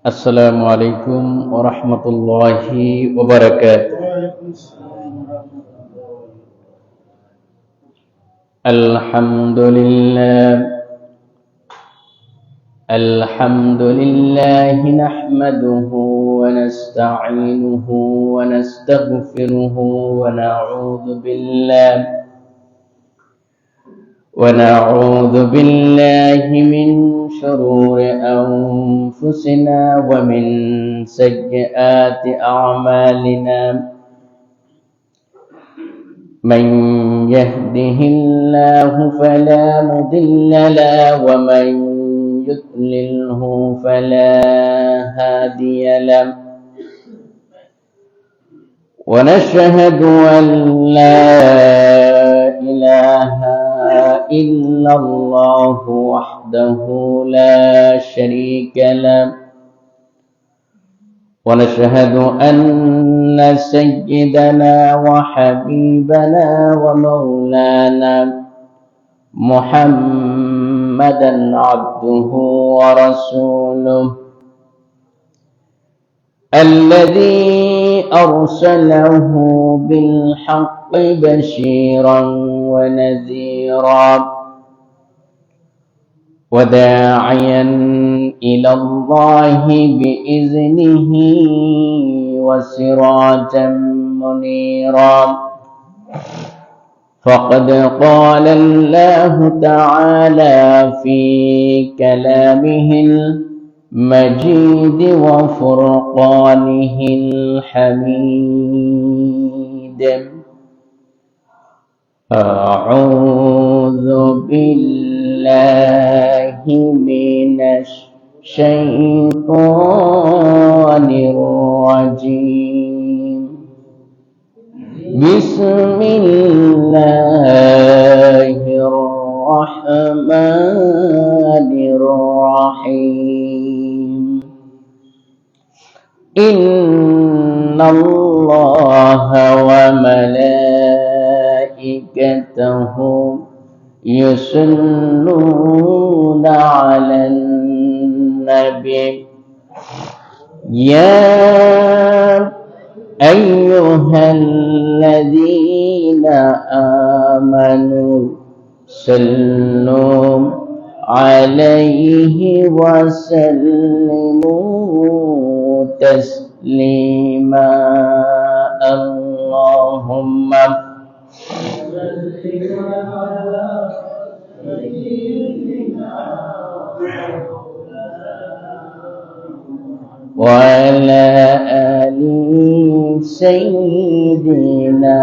السلام عليكم ورحمة الله وبركاته. الحمد لله نحمده ونستعينه ونستغفره ونعوذ بالله من شرور أنفسنا ومن سيئات أعمالنا. من يهده الله فلا مضل له ومن يضلله فلا هادي له. ونشهد أن لا إله إلا الله وحده لا شريك له. ونشهد أن سيدنا وحبيبنا ومولانا محمدا عبده ورسوله الذي أرسله بالحق بشيرا ونذيرا وداعيا إلى الله بإذنه وسراجا منيرا. فقد قال الله تعالى في كلامه المجيد وفرقانه الحميد: أعوذ بالله من الشيطان الرجيم. بسم الله الرحمن الرحيم. إن الله وملائكته يصلون على النبي يا أيها الذين آمنوا صلوا عليه وسلموا تسليما. اللهم وعلى آل سيدنا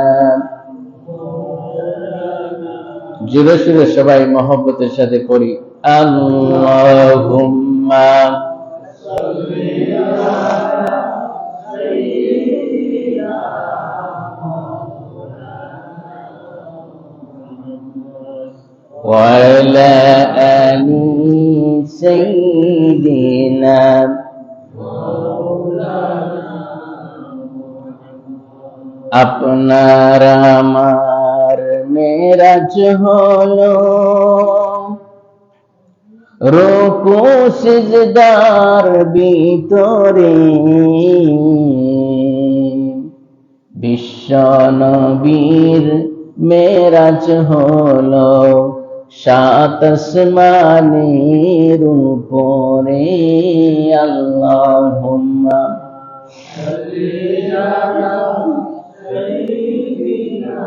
জোরে জোরে সবাই মহব্বতের সাথে পড়ি আল্লাহুম্মা সাল্লি আলা সাইয়্যিদিনা ওয়া আলা আলি সাইয়্যিদিনা। আপনার আমার মেরাজ হলো রুকু সিজদার ভিতরে। বিশ্ব নবীর মেরাজ হলো সাত আসমানের উপরে। আল্লাহুম্মা সাল্লি আলা সাইয়্যিদিনা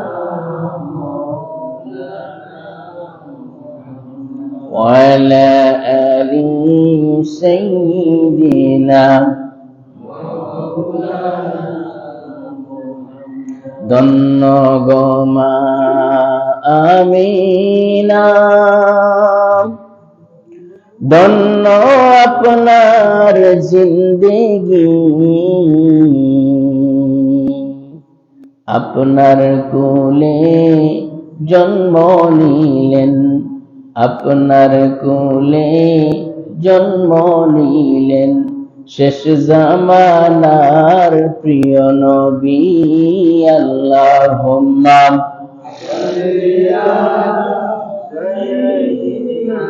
ওয়া আলা আলি সাইয়্যিদিনা। ধন্য গো মা আমিনা, ধন্য আপনার জিন্দেগি। আপনার কোলে জন্ম নিলেন, আপনার কোলে জন্ম নিলেন শেষ জামানার প্রিয় নবী। আল্লাহুম্মা সাল্লি আলা সাইয়্যিদিনা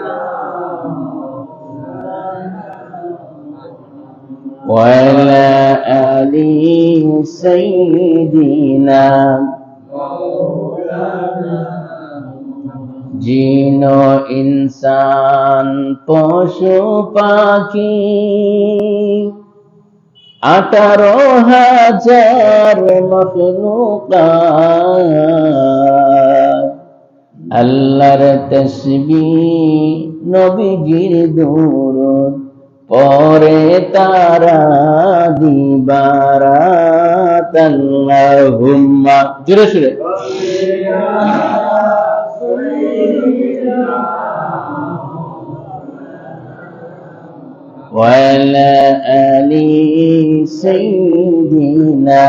وعلى آل سيدنا জিন ও ইনসান পশু পাখি 18,000 মখলুকাত আল্লাহর তাসবিহ নবীজির দুরূদ পরে তারা দিবারাত আল্লাহুম্মা জোরে সুরে وعلى آل سيدنا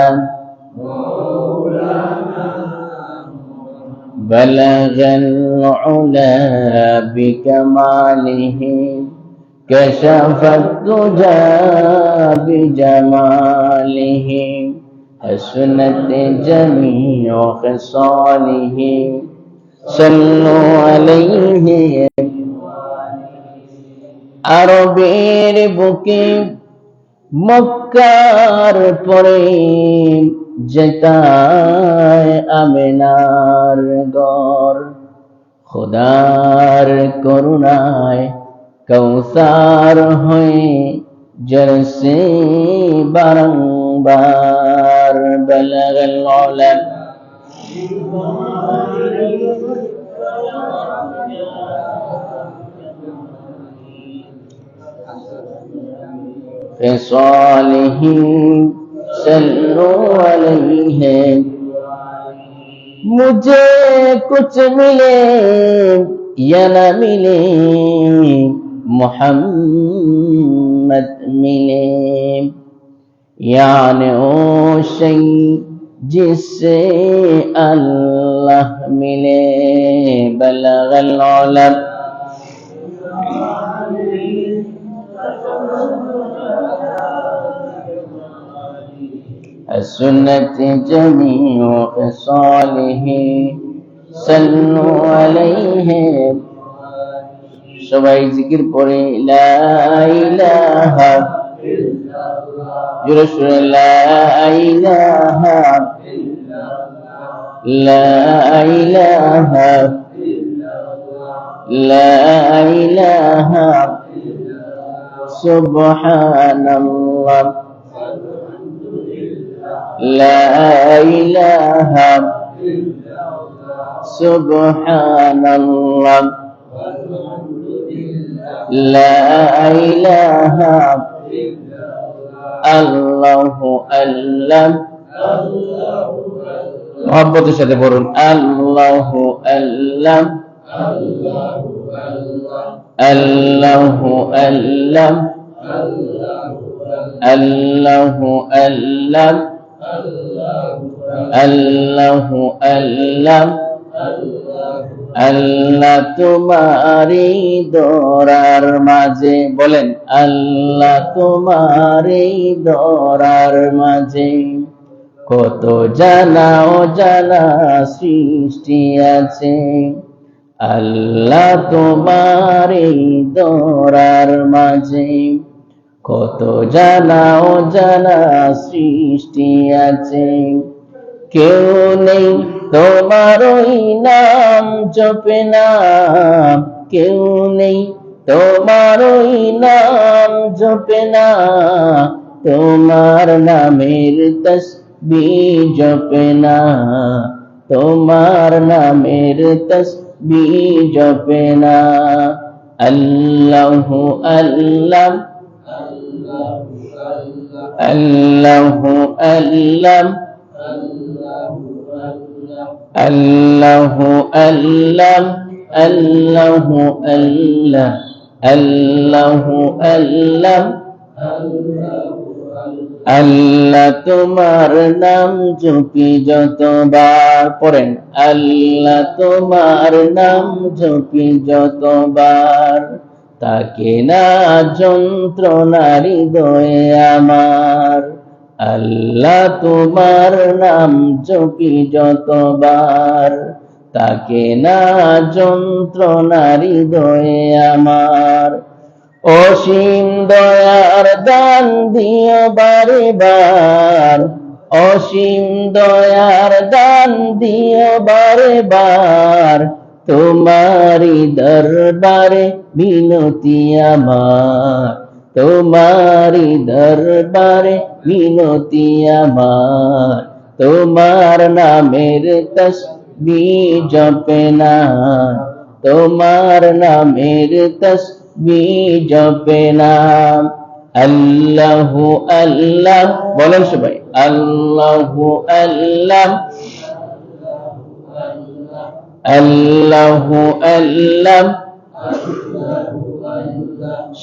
بلغ العلا بكماله كشف الدجى بجماله حسنت جميع خصاله صلوا عليه আরবের বুকে মক্কার পরে যেতায় আমিনার ঘর খোদার করুণায় কৌসার হয়ে জলসে বারংবার বলগল আলম خصاله صلوا عليه मुझे कुछ मिले या न मिले मोहम्मद मिले यानी ओ शै जिससे अल्लाह मिले बलगल आलम السنة جميع خصاله صلوا عليه সবাই জিকির পড়ে লা ইলাহা ইল্লাল্লাহ জোরে সুরে লা ইলাহা ইল্লাল্লাহ লা ইলাহা ইল্লাল্লাহ লা ইলাহা ইল্লাল্লাহ সুবহানাল্লাহ لا إله إلا الله سبحان الله لا إله إلا الله الله محبতের সাথে বলুন আল্লাহ আল্লাহ আল্লাহ আল্লাহ আল্লাহ আল্লাহ अल्लाह अल्लाह अल्लाह तुम्हारी दौरार माझे बोलें अल्लाह तुम्हारी दौरार माझे কত জানা ও জানা সৃষ্টি আছে আল্লাহ তোমার এই দরার মাঝে কত জানা ও জানা সৃষ্টি আছে কেউ নেই তোমার ওই নাম জপে না কেউ নেই তোমার ওই নাম জপে না তোমার নামের তসবিহ জপে না তোমার নামের তসবিহ জপে না আল্লাহু আল্লাহ আল্লাহু আল্লাহ আল্লাহু আল্লাহ আল্লাহু আল্লাহ আল্লাহু আল্লাহ আল্লাহ তোমার নাম জপি যতবার পড়েন আল্লাহ তোমার নাম জপি যতবার তাকে না যন্ত্রণার হৃদয়ে আমার আল্লাহ তোমার নাম জপি যতবার তাকে না যন্ত্রণার হৃদয়ে আমার অসীম দয়ার দান দিও বারে বার, অসীম দয়ার দান দিও বারে বার, তোমারি দরবারে মিনতি আমার, তোমারি দরবারে মিনতি আমার, তোমার নামের তসবিহ জপে না, তোমার নামের তসবিহ জপে না। আল্লাহু আল্লাহ বলেন সবাই, আল্লাহু আল্লাহ, আল্লাহু আল্লাহ।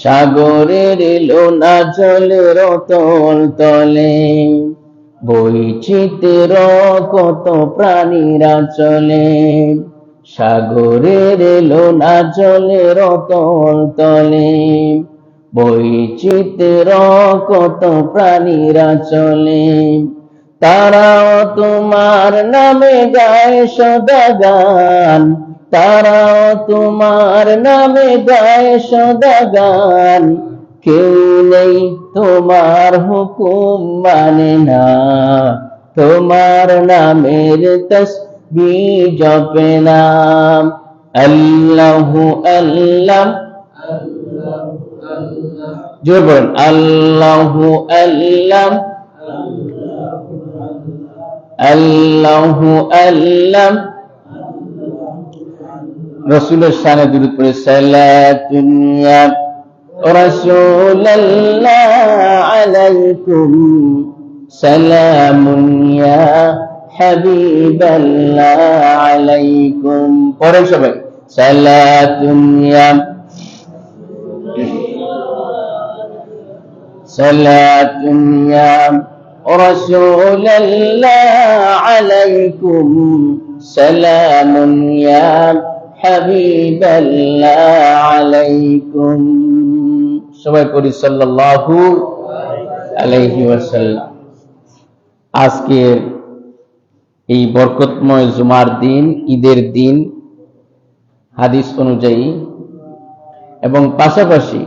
সাগরের লোনা জলের তল তলে, বৈচিত্র্য কত প্রাণীরা চলে, সাগরের লোনা জলের তল তলে, বৈচিত্র্য কত প্রাণীরা চলে, তারাও তোমার নামে গায় সদা গান, তারাও তোমার নামে গায় সদা গান, কেউ নেই তোমার হুকুম মানে না, তোমার নামের তসবিহ জপে না। আল্লাহু আল্লাহ, জোরে বলেন, আল্লাহু আল্লাহ, আল্লাহু আল্লাহ। রাসূলের শানে দুরূদ পড়ে, সালাতুন ইয়া রাসূলাল্লাহ আলাইকুম, সালামুন ইয়া হাবিবাল্লাহ আলাইকুম। পড়েন সবাই, সালাতুন ইয়া, সালাতুন ইয়া রাসূলাল্লাহ আলাইকুম, সালামুন ইয়া হাবিবাল্লাহ আলাইকুম। সবাই পড়ি সাল্লাল্লাহু আলাইহি ওয়াসাল্লাম। আজকের এই বরকতময় জুমার দিন, ঈদের দিন, হাদিস অনুযায়ী এবং পাশাপাশি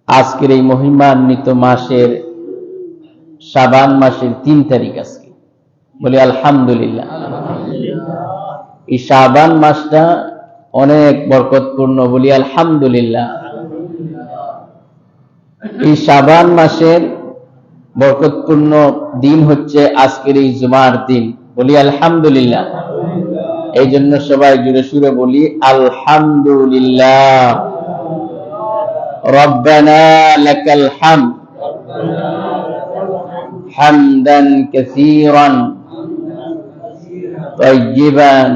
আজকের এই মহিমান্বিত মাসের শাবান মাসের 3 তারিখ আজকে, বলি আলহামদুলিল্লাহ। এই শাবান মাসটা অনেক বরকতপূর্ণ, বলি আলহামদুলিল্লাহ। এই শাবান মাসের বরকতপূর্ণ দিন হচ্ছে আজকের এই জুমার দিন, বলি আলহামদুলিল্লাহ। এই জন্য সবাই জুড়ে সুরে বলি আলহামদুলিল্লাহ। রব্বানা লাকাল হামদ হামদান কাসীরান তাইয়িবান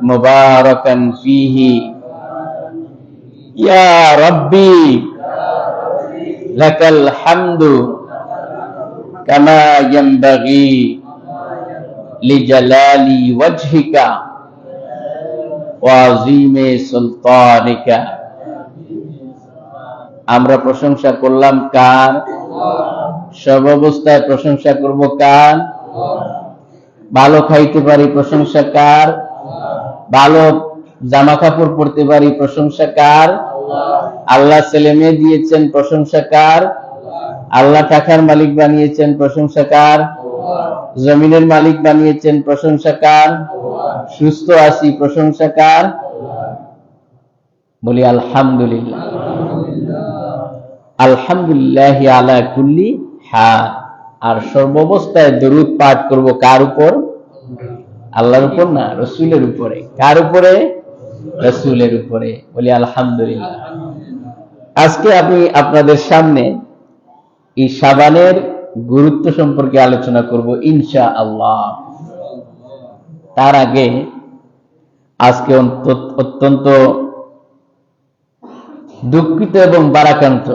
মুবারাকান ফীহি, ইয়া রাব্বি লাকাল হামদু কামা ইয়ানবাগি লিজালালি ওয়াজহিকা ওয়া আযীমি সুলতানিকা। আমরা প্রশংসা করলাম কার? সব অবস্থায় প্রশংসা করব কার? ভালো খাইতে পারি প্রশংসা কার? ভালো জামা কাপড় পরতে পারি প্রশংসা কার? আল্লাহ ছেলে মেয়ে দিয়েছেন প্রশংসা কার? আল্লাহ টাকার মালিক বানিয়েছেন প্রশংসা কার? জমিনের মালিক বানিয়েছেন প্রশংসা কার? সুস্থ আছি প্রশংসা কার? বলি আলহামদুলিল্লাহ। আলহামদুলিল্লাহ আলা কুল্লি হাল। আর সর্বাবস্থায় দরুদ পাঠ করব কার উপর? আল্লাহর উপর না, রাসূলের উপরে। কার উপরে? রাসূলের উপরে। বলি আলহামদুলিল্লাহ। আজকে আমি আপনাদের সামনে এই শাবানের গুরুত্ব সম্পর্কে আলোচনা করব ইনশাআল্লাহ। তার আগে আজকে অত্যন্ত দুঃখিত এবং বারাকান্ত,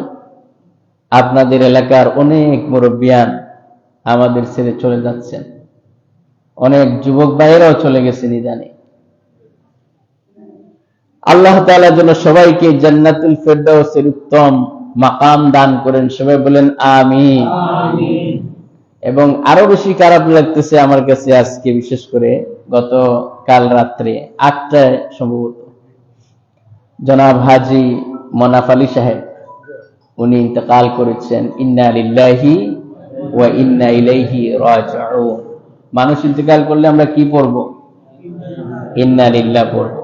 আপনাদের এলাকার অনেক মুরব্বিয়ান আমাদের ছেড়ে চলে যাচ্ছেন, অনেক যুবক ভাইয়েরাও চলে গেছেন ইদানে। আল্লাহ তাআলা যেন সবাইকে জান্নাতুল ফেরদাউসের উত্তম মাকাম দান করেন, সবাই বলেন আমিন। এবং আরো বেশি খারাপ লাগতেছে আমার কাছে আজকে, বিশেষ করে গতকাল রাত্রে 8টায় সম্ভবত জনাব হাজী মনাফ আলী সাহেব, উনি ইন্তেকাল করেছেন। ইন্না লিল্লাহি ওয়া ইন্না ইলাইহি রাজিউন। মানুষ ইন্তেকাল করলে আমরা কি পড়বো? ইন্না লিল্লাহ পড়বো।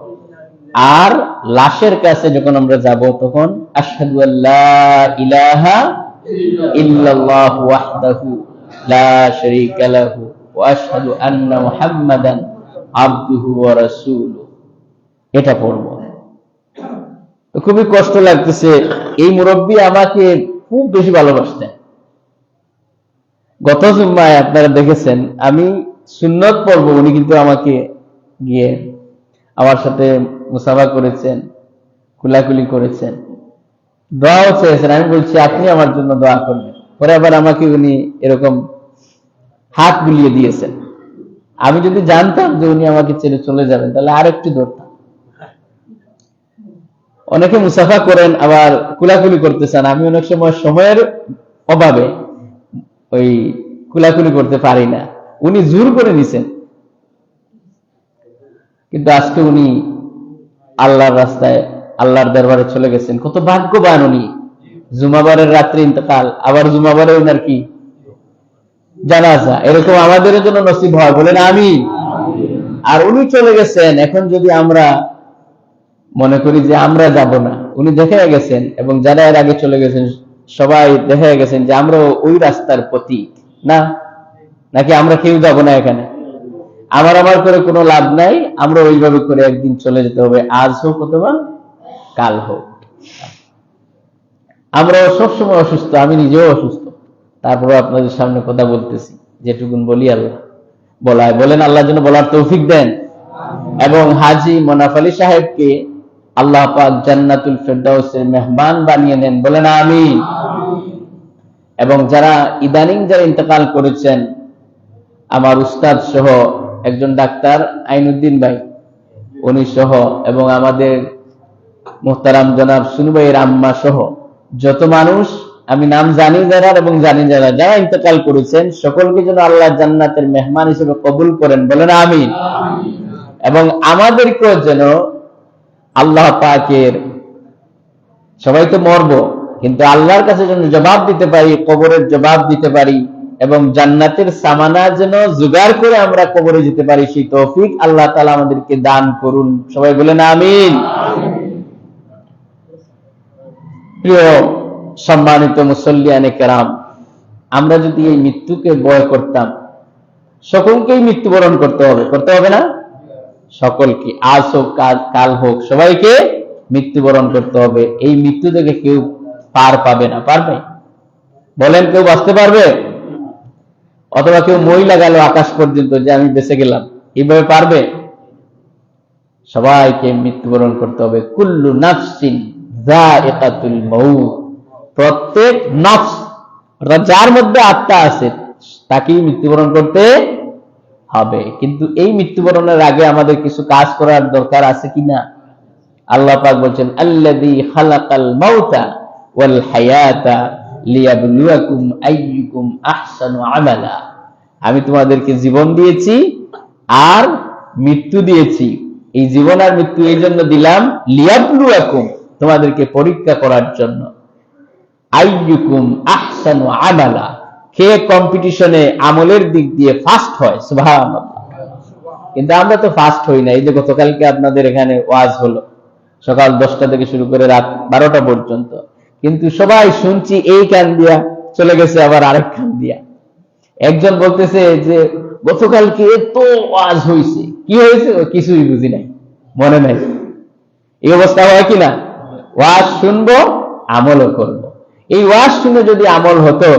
আর লাশের কাছে যখন আমরা যাব তখন আশহাদু আল্লা ইলাহা ইল্লাল্লাহু ওয়াহদাহু লা শারীকা লাহু ওয়া আশহাদু আন্না মুহাম্মাদান আবদুহু ওয়া রাসূলুহু, এটা পড়ব। তো খুবই কষ্ট লাগতেছে। এই মুরব্বী আমাকে খুব বেশি ভালোবাসতেন। গত জুম্মায় আপনারা দেখেছেন আমি সুন্নত পড়ব, উনি কিন্তু আমাকে গিয়ে আমার সাথে মুসাফা করেছেন, কুলাকুলি করেছেন, দোয়াও চেয়েছেন। আমি বলছি আপনি আমার জন্য দোয়া করবেন। পরে আবার আমাকে উনি এরকম হাত বুলিয়ে দিয়েছেন। আমি যদি জানতাম যে উনি আমাকে ছেড়ে চলে যাবেন তাহলে আরেকটু ধরতাম। অনেকে মুসাফা করেন আবার কুলাকুলি করতে চান, আমি অনেক সময় সময়ের অভাবে ওই কুলাকুলি করতে পারি না। উনি জোর করে নিছেন, কিন্তু আজকে উনি আল্লাহর রাস্তায় আল্লাহর দরবারে চলে গেছেন। কত ভাগ্যবান উনি। জুমাবারের রাত্রে ইন্তেকাল, আবার জুমাবারে উনার কি জানাজা। এরকম আমাদের জন্য নসিব হয়, বলেন আমিন। আর উনি চলে গেছেন, এখন যদি আমরা মনে করি যে আমরা যাব না, উনি দেখে গেছেন এবং যারা এর আগে চলে গেছেন সবাই দেখে গেছেন যে আমরা ওই রাস্তার প্রতি না, নাকি আমরা কেউ যাব না। এখানে আমার করে কোনো লাভ নাই, আমরা ওইভাবে করে একদিন চলে যেতে হবে, আজ হোক অথবা কাল হোক। আমরা সবসময় অসুস্থ, আমি নিজেও অসুস্থ, তারপরে আপনাদের সামনে কথা বলতেছি, যেটুকুন বলি আল্লাহ বলায়। বলেন আল্লাহ যেন বলার তৌফিক দেন। এবং হাজী মনাফ আলী সাহেবকে আল্লাহ পাক জান্নাতুল ফেরদাউসের মেহমান বানিয়ে নেন, বলেন আমিন। এবং যারা ইদানিং যারা ইন্তেকাল করেছেন, আমার উস্তাদ সহ একজন ডাক্তার আইনুদ্দিন ভাই, উনি সহ, এবং আমাদের মুহতারাম জনাব সুনু ভাইয়ের আম্মা সহ যত মানুষ আমি নাম জানি যারা এবং জানি যারা ইন্তেকাল করেছেন, সকলকে যেন আল্লাহ জান্নাতের মেহমান হিসেবে কবুল করেন, বলেন আমিন। এবং আমাদেরকেও যেন আল্লাহ পাকের, সবাই তো মরবো, কিন্তু আল্লাহর কাছে যেন জবাব দিতে পারি, কবরের জবাব দিতে পারি, এবং জান্নাতের সামানা যেন জোগাড় করে আমরা কবরে যেতে পারি, সেই তৌফিক আল্লাহ তাআলা আমাদেরকে দান করুন। সবাই বলেন আমিন। প্রিয় সম্মানিত মুসল্লিয়ানে কেরাম, আমরা যদি এই মৃত্যুকে ভয় করতাম, সকলকেই মৃত্যুবরণ করতে হবে না? সকলকে, আজ হোক কাল হোক, সবাইকে মৃত্যুবরণ করতে হবে। এই মৃত্যু থেকে কেউ পার পাবে না। পারবে? বলেন, কেউ বাঁচতে পারবে? অথবা কেউ মই লাগালো আকাশ পর্যন্ত যে আমি বেঁচে গেলাম, এইভাবে পারবে? সবাইকে মৃত্যুবরণ করতে হবে। কুল্লু নাফসিন যায়িকাতুল মাউত, প্রত্যেক নফস অর্থাৎ যার মধ্যে আত্মা আছে তাকেই মৃত্যুবরণ করতে হবে। কিন্তু এই মৃত্যুবরণের আগে আমাদের কিছু কাজ করার দরকার আছে কিনা? আল্লাহ পাক বলছেন, আল্লাযী খালাকাল মাউতা ওয়াল হায়াতা লিয়াবলুয়াকুম আইয়ুকুম আহসানু আমালা। আমি তোমাদেরকে জীবন দিয়েছি আর মৃত্যু দিয়েছি। এই জীবন আর মৃত্যু এই জন্য দিলাম, লিয়াবলুয়াকুম, তোমাদেরকে পরীক্ষা করার জন্য। আইয়ুকুম আহসানু আমালা, কে কম্পিটিশনে আমলের দিক দিয়ে ফার্স্ট হয়। সুবহানাল্লাহ। কিন্তু আমরা তো ফার্স্ট হই না। এই যে গতকালকে আপনাদের এখানে ওয়াজ হলো, সকাল 10টা থেকে শুরু করে রাত 12টা পর্যন্ত, কিন্তু সবাই শুনছি এই কান দিয়া, চলে গেছে আবার আরেক কান দিয়া। একজন বলতেছে যে গতকালকে এত ওয়াজ হয়েছে, কি হয়েছে কিছুই বুঝি নাই, মনে নাই। এই অবস্থা হয় কিনা? ওয়াজ শুনবো, আমলও করবো। এই ওয়াজ শুনে যদি আমল হতো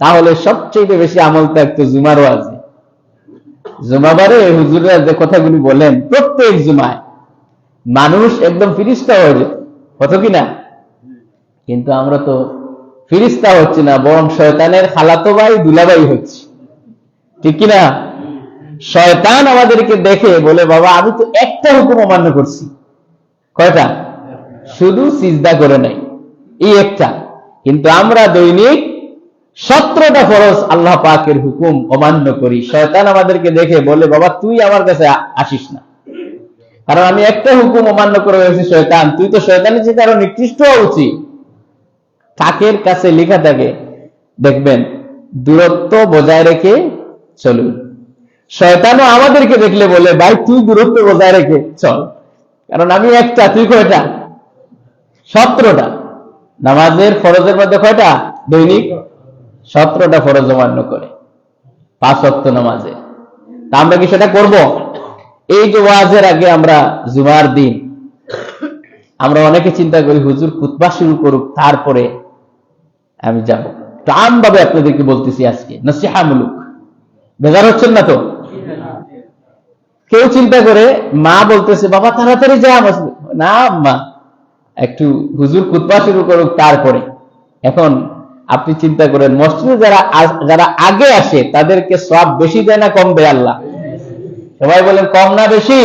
তাহলে সবচেয়ে বেশি আমল থাকতো জুমার ওয়াজে। জুমাবারে হুজুররা যে কথাগুলি বলেন প্রত্যেক জুমায়, মানুষ একদম ফিরিস্তা হয়ে যেত, হতো কিনা? কিন্তু আমরা তো ফিরিস্তা হচ্ছি না, বরং শয়তানের খালাতো ভাই দুলাভাই হচ্ছে, ঠিক কিনা? শয়তান আমাদেরকে দেখে বলে, বাবা আমি তো একটা হুকুম অমান্য করছি। কয়টা? শুধু সিজদা করে নাই, এই একটা। কিন্তু আমরা দৈনিক 17টা ফরজ আল্লাহ পাকের হুকুম অমান্য করি। শয়তান আমাদেরকে দেখে বলে, বাবা তুই আমার কাছে আসিস না, কারণ আমি একটা হুকুম অমান্য করে হয়েছি শয়তান, তুই তো শয়তানের চেয়ে আরো নিকৃষ্ট হওয়া উচিত। তাকের কাছে লেখা থাকে, দেখবেন, দূরত্ব বজায় রেখে চলুন। শয়তানও আমাদেরকে দেখলে বলে, ভাই তুই দূরত্ব বজায় রেখে চল, কারণ আমি একটা, তুই কয়টা? 17টা। নামাজের ফরজের মধ্যে কয়টা? দৈনিক 17টা ফরজ অমান্য করে 5 ওয়াক্ত নামাজে। তা আমরা কি সেটা করব? এই যে ওয়াজের আগে আমরা জুমার দিন আমরা অনেকে চিন্তা করি হুজুর খুতবা শুরু করুক তারপরে আমি যাব। টান ভাবে আপনাদেরকে বলতেছি আজকে নসিহামূলক, বেজার হচ্ছেন না তো? কেউ চিন্তা করে মা বলতেছে বাবা তাড়াতাড়ি যা, না মা একটু হুজুর খুতবা শুরু করুক তারপরে। এখন আপনি চিন্তা করেন মসজিদে যারা আগে আসে তাদেরকে সওয়াব বেশি দেয় না কম দেয় আল্লাহ? সবাই বলেন কম না বেশি?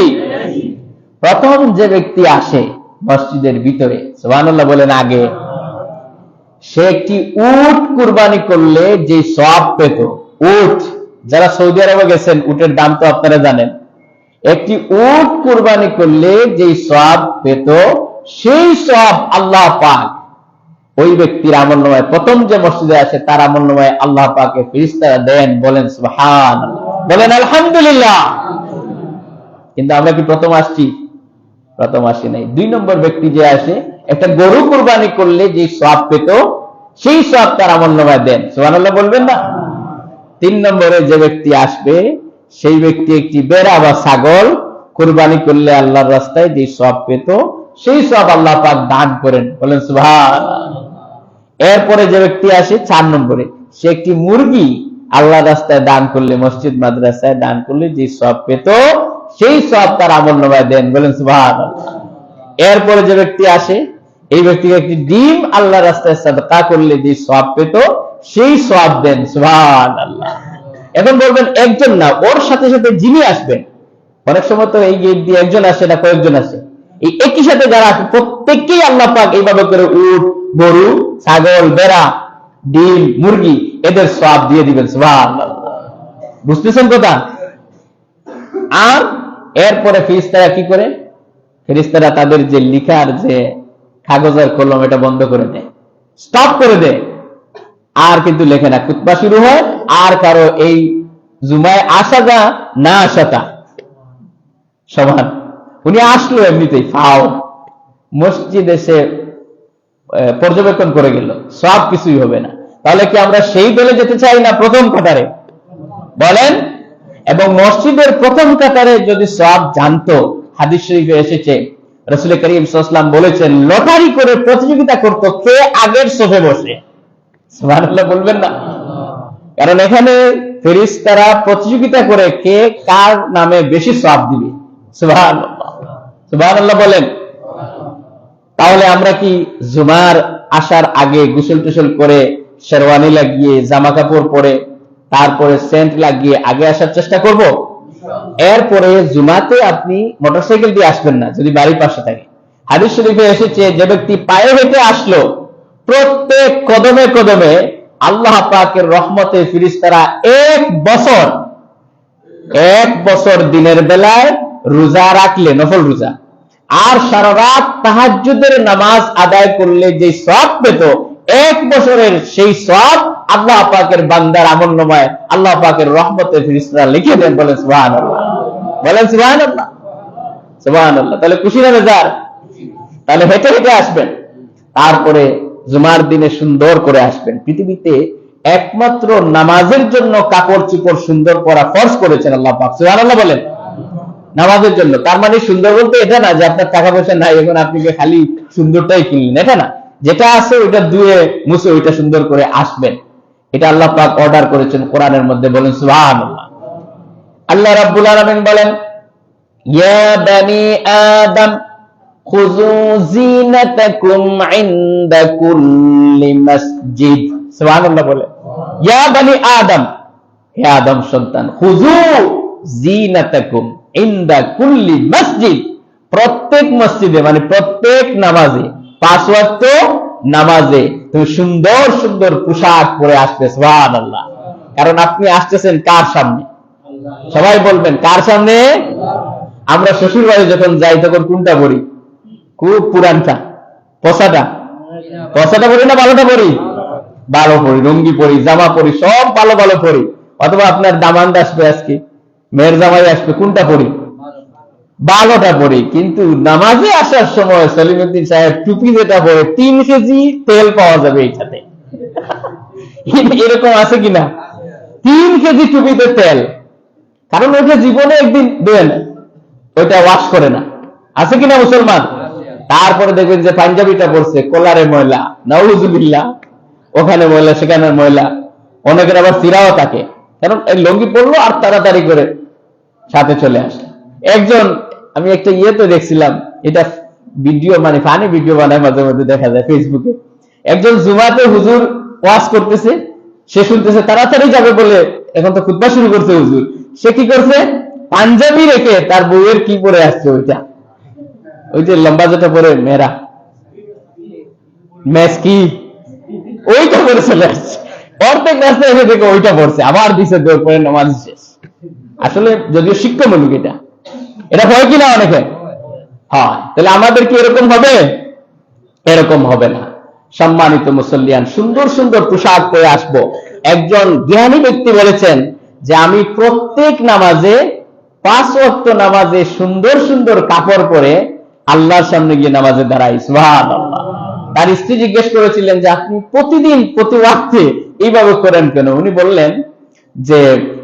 প্রথম যে ব্যক্তি আসে মসজিদের ভিতরে, সুবহানাল্লাহ বলেন, আগে, সে একটি উট কুরবানি করলে যে সওয়াব পেত, উট, যারা সৌদি আরবে গেছেন উটের দাম তো আপনারা জানেন, একটি উট কুরবানি করলে যে সওয়াব পেত, সেই সওয়াব আল্লাহ পাক ওই ব্যক্তির আমলনামায়, প্রথম যে মসজিদে আসে তার আমলনামায় আল্লাহ পাকে ফেরেশতারা দেন। বলেন সুবহানাল্লাহ, বলেন আলহামদুলিল্লাহ। কিন্তু আমরা কি প্রথম আসছি? প্রথম আসি নাই। 2 নম্বর ব্যক্তি যে আসে, একটা গরু কুরবানি করলে যে সওয়াব পেত সেই সওয়াব তার আমলনামায় দেন, সুবহানাল্লাহ বলবেন না? 3 নম্বরে যে ব্যক্তি আসবে সেই ব্যক্তি একটি বেড়া বা ছাগল কুরবানি করলে আল্লাহর রাস্তায় যে সওয়াব পেত সেই সওয়াব আল্লাহ পাক দান করেন, বলেন সুবহানাল্লাহ। এরপরে যে ব্যক্তি আসে 4 নম্বরে, সে একটি মুরগি আল্লাহর রাস্তায় দান করলে, মসজিদ মাদ্রাসায় দান করলে যে সওয়াব পেত সেই সওয়াব তার আমলনামায় দেন, বলেন সুবহানাল্লাহ। এরপরে যে ব্যক্তি আসে, এই ব্যক্তিকে একটি ডিম আল্লাহর রাস্তায় সাদকা করলে যে সওয়াব পেত সেই সওয়াব দেন, সুবহানাল্লাহ। এখন বলবেন একজন না, ওর সাথে সাথে যিনি আসবেন, অনেক সময় তো এই গেট দিয়ে একজন আসে না, কয়েকজন আসে, এই একই সাথে যারা আসে প্রত্যেককেই আল্লাহ পাক এইভাবে করে উট, গরু, ছাগল, বেড়া, ডিম, মুরগি এদের সওয়াব দিয়ে দিবেন, সুবহানাল্লাহ। বুঝতেছেন কথা? আর এরপরে ফেরেশতারা কি করে? ফেরেশতারা তাদের যে লিখার যে কাগজের কলম এটা বন্ধ করে দেয়, স্টপ করে দেয়, আর কিন্তু লেখে না। খুতবা শুরু হয়, আর কারো এই জুমায় আসা যা না আসাটা সমান। উনি আসলো এমনিতেই ফাও, মসজিদ এসে পর্যবেক্ষণ করে গেল, সব কিছুই হবে না। তাহলে কি আমরা সেই দলে যেতে চাই না প্রথম কাতারে? বলেন। এবং মসজিদের প্রথম কাতারে যদি সওয়াব জানতো, হাদিস শরীফে এসেছে রাসূল করিম সাল্লাল্লাহু আলাইহি ওয়াসাল্লাম বলেছেন লটারি করে প্রতিযোগিতা করত কে আগের সফে বসে, সুবহানাল্লাহ বলবেন না? কারণ এখানে ফেরেশতারা প্রতিযোগিতা করে কে কার নামে বেশি সওয়াব দিবে, সুবহানাল্লাহ, সুবহানাল্লাহ বলেন। তাহলে আমরা কি জুমার আসার আগে গোসল টোসল করে শেরওয়ানি লাগিয়ে জামা কাপড় পরে তারপরে সেন্ট লাগিয়ে আগে আসার চেষ্টা করব? এরপরে জুমাতে আপনি মোটরসাইকেল দিয়ে আসবেন না যদি বাড়ির পাশে থাকে। হাদিস শরীফে এসেছে যে ব্যক্তি পায়ে হেঁটে আসলো, প্রত্যেক কদমে কদমে আল্লাহ পাকের রহমতে ফেরেশতারা 1 বছর দিনের বেলায় রোজা রাখলে, নফল রোজা, আর সারা রাত তাহাজ্জুদের নামাজ আদায় করলে যে সওয়াব পেত 1 বছরের, সেই সওয়াব আল্লাহ পাকের বান্দার আমলনামায় আল্লাহ পাকের রহমতে ফেরেশতারা লিখে দেন, বলেন সুবহানাল্লাহ, বলেন সুবহানাল্লাহ, সুবহানাল্লাহ। তাহলে খুশি না বেজার? তাহলে হেঁটে হেঁটে আসবেন, তারপরে জুমার দিনে সুন্দর করে আসবেন। পৃথিবীতে একমাত্র নামাজের জন্য কাপড় চোপড় সুন্দর পরা ফরজ করেছেন আল্লাহ পাক, সুবহানাল্লাহ বলেন, নামাজের জন্য। তার মানে সুন্দর বলতে এটা না যে আপনার টাকা পয়সা নাই এখন আপনি খালি সুন্দরটাই কিনলেন, এটা না। যেটা আছে ওইটা ধুয়ে মুছে ওইটা সুন্দর করে আসবেন, এটা আল্লাহ পাক অর্ডার করেছেন কোরআনের মধ্যে, বলেন সুবহানাল্লাহ। আল্লাহ রাব্বুল আলামিন বলেন ইয়া বানি আদম খুযু জিনাতাকুম ইনদা কুল্লি মসজিদ, সুবহানাল্লাহ বলেন। ইয়া বানি আদম, হে আদম সন্তান, খুযু জিনাতাকুম ইনদা কুল্লি মসজিদ, প্রত্যেক মসজিদে মানে প্রত্যেক নামাজে, 5 ওয়াক্ত নামাজে তুমি সুন্দর সুন্দর পোশাক পরে আসবে, সুবহানাল্লাহ। কারণ আপনি আসতেছেন কার সামনে? সবাই বলবেন কার সামনে? আমরা শ্বশুর বাড়ি যখন যাই তখন কোনটা পড়ি? খুব পুরানটা, পচাটা পড়ি না ভালোটা পড়ি? ভালো পড়ি, লুঙ্গি পড়ি, জামা পড়ি, সব ভালো ভালো পড়ি। অথবা আপনার দামান্ড আসবে, আজকে মেয়ের জামাই আসবে, কোনটা পড়ি? ভালোটা পড়ি। কিন্তু নামাজে আসার সময় সলিমুদ্দিন সাহেব টুপি যেটা পরে 3 কেজি তেল পাওয়া যাবে এইটাতে। এরকম আছে কিনা? 3 কেজি টুপিতে তেল, কারণ ওইটা জীবনে একদিন দেন, ওইটা ওয়াশ করে না। আছে কিনা মুসলমান? তারপরে দেখবেন যে পাঞ্জাবিটা পড়ছে, কলারে ময়লা, নাউজুবিল্লাহ, ওখানে ময়লা সেখানে ময়লা। অনেকের আবার চিরাও থাকে, কারণ এই লুঙ্গি পড়লো আর তাড়াতাড়ি করে সাথে চলে আসে। একজন, আমি একটা ইয়েতে দেখছিলাম, এটা ভিডিও মানে ফানি ভিডিও বানায় মাঝে মধ্যে দেখা যায় ফেসবুকে। একজন জুমাতে হুজুর ওয়াজ করতেছে, সে শুনতেছে, তাড়াতাড়ি যাবে বলে এখন তো খুতবা শুরু করছে হুজুর। সে কি করছে? পাঞ্জাবি রেখে তার বউয়ের কি পরে আসছে, ওইটা, ওই যে লম্বা যেটা পরে মেয়েরা, মেস কি, ওইটা পরে চলে আসছে। অর্ধেক রাস্তায় এসে দেখে ওইটা পড়ছে, আবার দিছে দৌড় পরে নামাজ শেষ। আসলে যদিও শিক্ষামূলক এটা, এটা হয় কিনা অনেকে হয়। তাহলে আমাদের কি এরকম হবে? এরকম হবে না। সম্মানিত মুসল্লিয়ান, সুন্দর সুন্দর পোশাক পরে আসবো। একজন জ্ঞানী ব্যক্তি বলেছেন যে আমি প্রত্যেক নামাজে 5 ওয়াক্ত নামাজে সুন্দর সুন্দর কাপড় পরে আল্লাহর সামনে গিয়ে নামাজে দাঁড়াই। সুবহানাল্লাহ। তার স্ত্রী জিজ্ঞেস করেছিলেন যে আপনি প্রতিদিন প্রতি ওয়াক্তে এইভাবে করেন কেন? উনি বললেন যে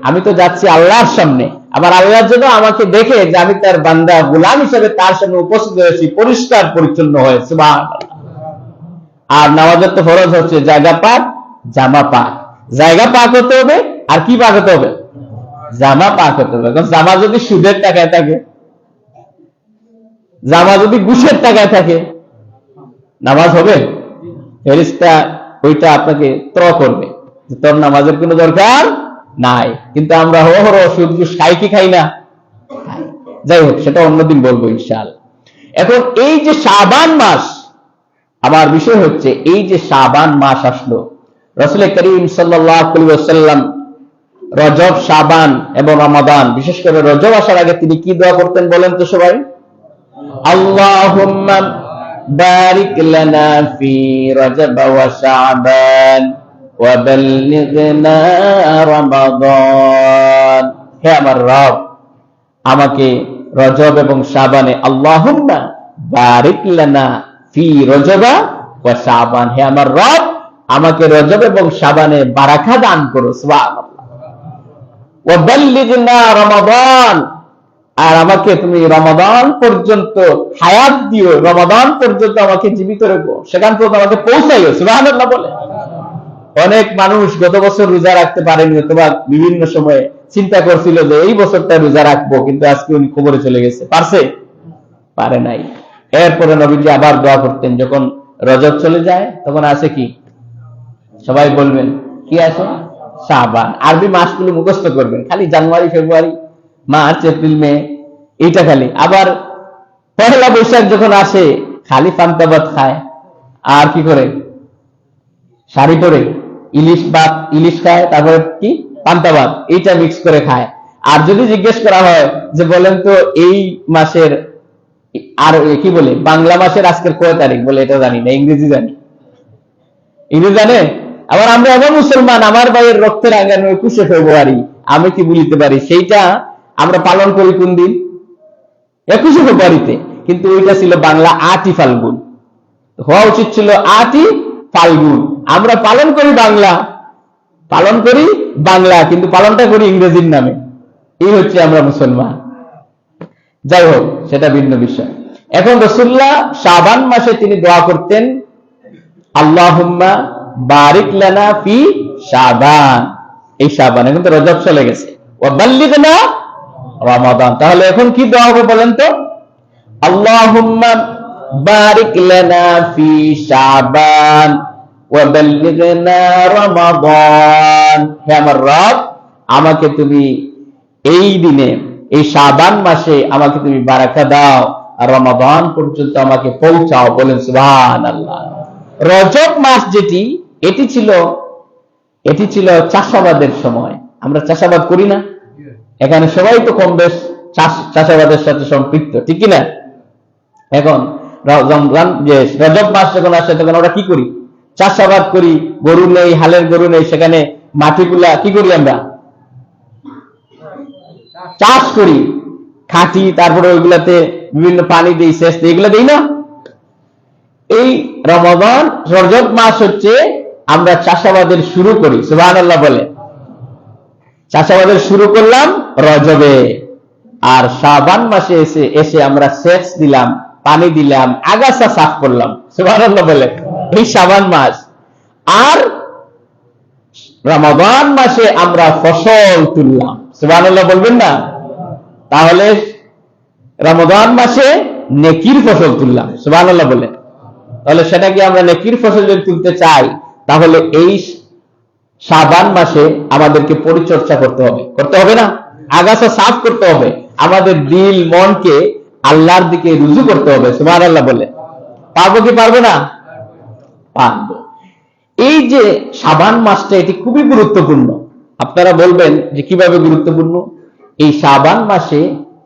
আমি তো যাচ্ছি আল্লাহর সামনে, আবার আল্লাহ যেন আমাকে দেখে যে আমি তার বান্দা গোলাম হিসেবে তার সামনে উপস্থিত হয়েছি পরিষ্কার পরিচ্ছন্ন হয়ে। সুবহানাল্লাহ। আর নামাজের তো ফরজ হচ্ছে জায়গা পাক, জামা পাক। জায়গা পাক হতে হবে, আর কি পাক হতে হবে? জামা পাক হতে হবে। কারণ জামা যদি সুদের টাকায় থাকে, জামা যদি ঘুষের টাকায় থাকে, নামাজ হবে? ফেরেশতা ওইটা আপনাকে ত্র করবে, তোর নামাজের কোনো দরকার নাই। কিন্তু আমরা সুদ ঘুষ খাই কি খাই না? যাই হোক, সেটা অন্যদিন বলবো ইনশাআল্লাহ। এখন এই যে শাবান মাস, আমার বিষয় হচ্ছে এই যে শাবান মাস আসলো, রাসূল করিম সাল্লাল্লাহু আলাইহি ওয়াসাল্লাম রজব, শাবান এবং রমাদান, বিশেষ করে রজব আসার আগে তিনি কি দোয়া করতেন বলেন তো সবাই? আল্লাহুম্মা বারিক লানা ফি রজব ওয়া শাবান ওয়া বাল্লিগনা রমাদান। হে আমার রব, আমাকে রজব এবং শাবানে, আল্লাহুম্মা বারিক লানা ফি রজবা ওয়া শাবান, হে আমার রব, আমাকে রজব এবং শাবানে বারাকা দান করো। সুবহানাল্লাহ। ওয়া বাল্লিগনা রমাদান, আর আমাকে তুমি রমাদান পর্যন্ত হায়াত দিও, রমাদান পর্যন্ত আমাকে জীবিত রেখো, সেখান পর্যন্ত আমাকে পৌঁছাইও। সুবহানাল্লাহ বলে। অনেক মানুষ গত বছর রোজা রাখতে পারেনি, অথবা বিভিন্ন সময়ে চিন্তা করছিল যে এই বছরটা রোজা রাখবো, কিন্তু আজকে উনি খবরে চলে গেছে, পারছে? পারে নাই। এরপরে নবীজি আবার দোয়া করতেন, যখন রজব চলে যায় তখন আছে কি? সবাই বলবেন কি আছে? শাবান। আরবি মাসগুলো মুখস্থ করবেন, খালি জানুয়ারি, ফেব্রুয়ারি, মার্চ, এপ্রিল, মে, এইটা খালি। আবার পহেলা বৈশাখ যখন আসে, খালি পান্তা ভাত খায়, আর কি করে? শাড়ি পরে ইলিশ ভাত, ইলিশ খায়, তারপরে কি? পান্তা ভাত, এইটা মিক্স করে খায়। আর যদি জিজ্ঞেস করা হয় যে বলেন তো এই মাসের, আর কি বলে, বাংলা মাসের আজকের কয় তারিখ, বলে এটা জানি না, ইংরেজি জানি। ইংরেজি জানে? আবার আমরা এমন মুসলমান, আমার ভাইয়ের রক্তের আগানো 21শে ফেব্রুয়ারি, আমি কি বলিতে পারি, সেইটা আমরা পালন করি কোন দিন? 21শে ফেব্রুয়ারিতে। কিন্তু ওইটা ছিল বাংলা 8ই ফাল্গুন, হওয়া উচিত ছিল 8ই ফাল্গুন। আমরা পালন করি বাংলা, পালন করি বাংলা, কিন্তু পালনটা করি ইংরেজির নামে। এই হচ্ছে আমরা মুসলমান। যাই হোক, সেটা ভিন্ন বিষয়। এখন রাসূলুল্লাহ শাবান মাসে তিনি দোয়া করতেন, আল্লাহুম্মা বারিক লানা ফি শাবান। এই শাবান, এখন তো রজব চলে গেছে, ওয়া বাল্লিগনা রমাদান। তাহলে এখন কি দোয়া হবে বলেন তো? আল্লাহুম্মা বারিক লানা ফি শাবান ওয়া বাল্লিগনা রমাদান। হে আমার রব, আমাকে তুমি এই দিনে, এই শাবান মাসে আমাকে তুমি বারাকা দাও, আর রমাদান পর্যন্ত আমাকে পৌঁছাও। বলেন সুবহানাল্লাহ। রজব মাস যেটি, এটি ছিল চাষাবাদের সময়। আমরা চাষাবাদ করি না? এখানে সবাই তো কম বেশ চাষাবাদের সাথে সম্পৃক্ত, ঠিক কিনা? এখন রমজান যে রজব মাস যখন আসে তখন আমরা কি করি? চাষাবাদ করি, গরু নেই, হালের গরু নেই, সেখানে মাটিগুলা কি করি? আমরা চাষ করি, খাটি, তারপরে ওইগুলাতে বিভিন্ন পানি দিই, সেচ দিই, এগুলো দিই না? এই রমজান রজব মাস হচ্ছে আমরা চাষাবাদের শুরু করি, সুবহানাল্লাহ বলে। চাষাবাদের শুরু করলাম রজবে, আর শাবান মাসে এসে আমরা সেচ দিলাম, পানি দিলাম, আগাছা সাফ করলাম, সুবহানাল্লাহ বলে। এই শাবান মাস। আর রমজান মাসে আমরা ফসল তুললাম, সুবহানাল্লাহ বলবেন না? তাহলে রমজান মাসে নেকির ফসল তুললাম, সুবহানাল্লাহ বলে। তাহলে সেটা কি আমরা নেকির ফসল যদি তুলতে চাই, তাহলে এই শাবান মাসে আমাদেরকে পরিচর্যা করতে হবে না? আগাছা সাফ করতে হবে, আমাদের দিল মনকে আল্লাহর দিকে রুজু করতে হবে, সুবহানাল্লাহ বলে। পারবো কি পারবো না? পারবো। এই যে শাবান মাসটা, এটি খুবই গুরুত্বপূর্ণ। আপনারা বলবেন যে কিভাবে গুরুত্বপূর্ণ? এই শাবান মাসে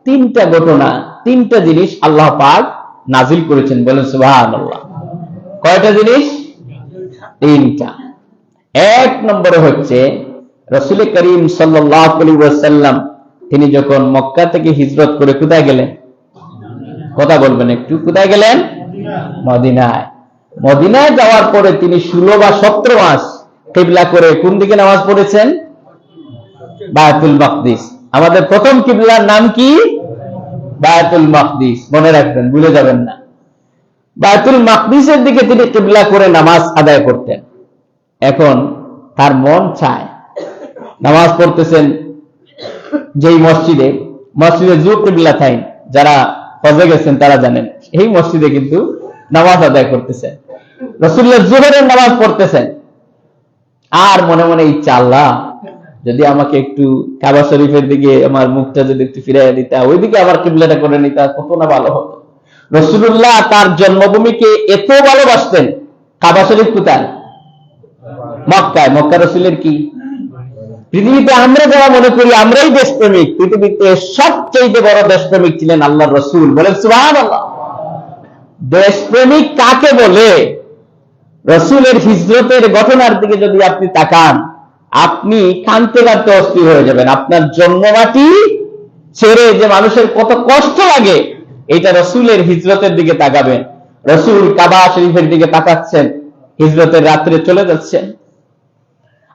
তিনটা ঘটনা, তিনটা জিনিস আল্লাহ পাক নাজিল করেছেন, বলেন সুবহানাল্লাহ। কয়টা জিনিস? তিনটা। এক নম্বরে হচ্ছে রাসূল করিম সাল্লাল্লাহু আলাইহি ওয়াসাল্লাম তিনি যখন মক্কা থেকে হিজরত করে কোথায় গেলেন? কথা বলবেন একটু। কোথায় গেলেন? মদিনায়। মদিনায় যাওয়ার পরে তিনি 16 বা 17 মাস কিবলা করে কোন দিকে নামাজ পড়েছেন? বায়তুল মাকদিস। আমাদের প্রথম কিবলার নাম কি? বায়তুল মাকদিস। মনে রাখবেন, ভুলে যাবেন না। বায়তুল মাকদিসের দিকে তিনি কিবলা করে নামাজ আদায় করতেন। এখন তার মন চায়, নামাজ পড়তেছেন যেই মসজিদে জু কিবলা থাইন, যারা হজে গেছেন তারা জানেন, এই মসজিদে কিন্তু নামাজ আদায় করতেছেন, রাসূলুল্লাহ জোহরের নামাজ পড়তেছেন। আর মনে মনে ইচ্ছা, আল্লাহ যদি আমাকে একটু কাবা শরীফের দিকে আমার মুখটা যদি একটু ফিরাইয়া দিতা, ওইদিকে আবার কিবলাটা করে নিতা, কত না ভালো হতো। রাসূলুল্লাহ তার জন্মভূমিকে এত ভালোবাসতেন। কাবা শরীফ কোথায়? মক্কায়। মক্কা রাসূলের কি? পৃথিবীতে আমরা যারা মনে করি আমরাই দেশপ্রেমিক, পৃথিবীতে সবচেয়ে বড় দেশপ্রেমিক ছিলেন আল্লাহর রাসূল, বলেন সুবহানাল্লাহ। দেশপ্রেমিক কাকে বলে? রাসূলের হিজরতের ঘটনার দিকে যদি আপনি তাকান, আপনি কাঁদতে কাঁদতে অস্থির হয়ে যাবেন। আপনার জন্মমাটি ছেড়ে যে মানুষের কত কষ্ট লাগে, এটা রাসূলের হিজরতের দিকে তাকাবেন। রাসূল কাবা শরীফের দিকে তাকাচ্ছেন, হিজরতের রাত্রে চলে যাচ্ছেন।